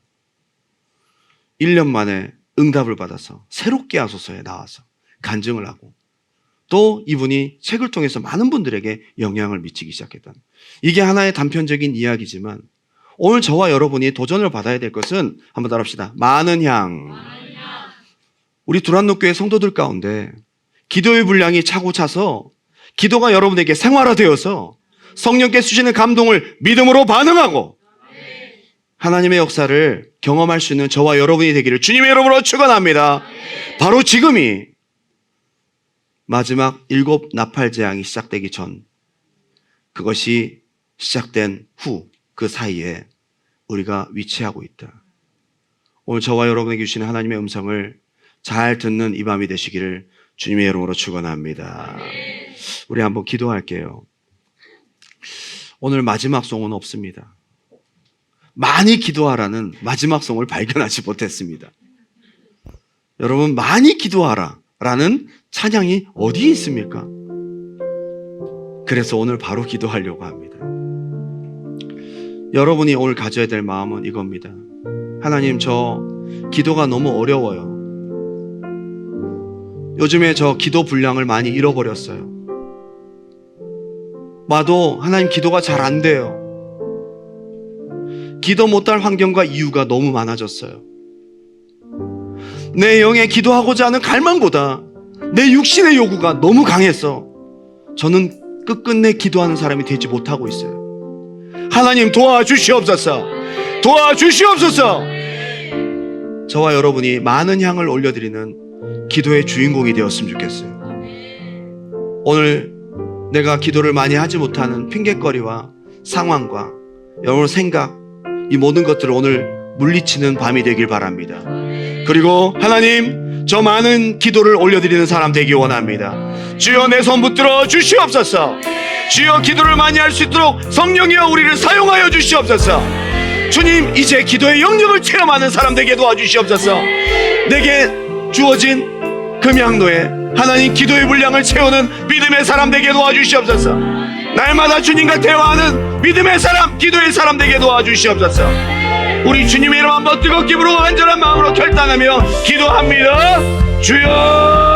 1년 만에 응답을 받아서 새롭게 하소서에 나와서 간증을 하고 또 이분이 책을 통해서 많은 분들에게 영향을 미치기 시작했다는 거예요. 이게 하나의 단편적인 이야기지만 오늘 저와 여러분이 도전을 받아야 될 것은 한번 따라합시다. 많은 향. 우리 두란노교회 성도들 가운데 기도의 분량이 차고 차서 기도가 여러분에게 생활화되어서 성령께서 주시는 감동을 믿음으로 반응하고 하나님의 역사를 경험할 수 있는 저와 여러분이 되기를 주님의 이름으로 축원합니다. 바로 지금이 마지막 7 나팔 재앙이 시작되기 전 그것이 시작된 후 그 사이에 우리가 위치하고 있다. 오늘 저와 여러분에게 주시는 하나님의 음성을 잘 듣는 이 밤이 되시기를 주님의 이름으로 축원합니다. 우리 한번 기도할게요. 오늘 마지막 송은 없습니다. 많이 기도하라는 마지막 송을 발견하지 못했습니다. 여러분 많이 기도하라라는 찬양이 어디에 있습니까? 그래서 오늘 바로 기도하려고 합니다. 여러분이 오늘 가져야 될 마음은 이겁니다. 하나님, 저 기도가 너무 어려워요. 요즘에 저 기도 분량을 많이 잃어버렸어요. 봐도 하나님 기도가 잘 안 돼요. 기도 못할 환경과 이유가 너무 많아졌어요. 내 영에 기도하고자 하는 갈망보다 내 육신의 요구가 너무 강해서 저는 끝끝내 기도하는 사람이 되지 못하고 있어요. 하나님 도와주시옵소서. 도와주시옵소서. 저와 여러분이 많은 향을 올려드리는 기도의 주인공이 되었으면 좋겠어요. 오늘 내가 기도를 많이 하지 못하는 핑계거리와 상황과 여러분 생각, 이 모든 것들을 오늘 물리치는 밤이 되길 바랍니다. 그리고 하나님, 저 많은 기도를 올려드리는 사람 되기 원합니다. 주여 내 손 붙들어 주시옵소서. 주여 기도를 많이 할 수 있도록 성령이여 우리를 사용하여 주시옵소서. 주님, 이제 기도의 영역을 체험하는 사람 되게 도와주시옵소서. 내게 주어진 금양로에 하나님 기도의 분량을 채우는 믿음의 사람 되게 도와주시옵소서. 날마다 주님과 대화하는 믿음의 사람, 기도의 사람 되게 도와주시옵소서. 우리 주님의 이름 한번 뜨겁게 부르고 간절한 마음으로 결단하며 기도합니다. 주여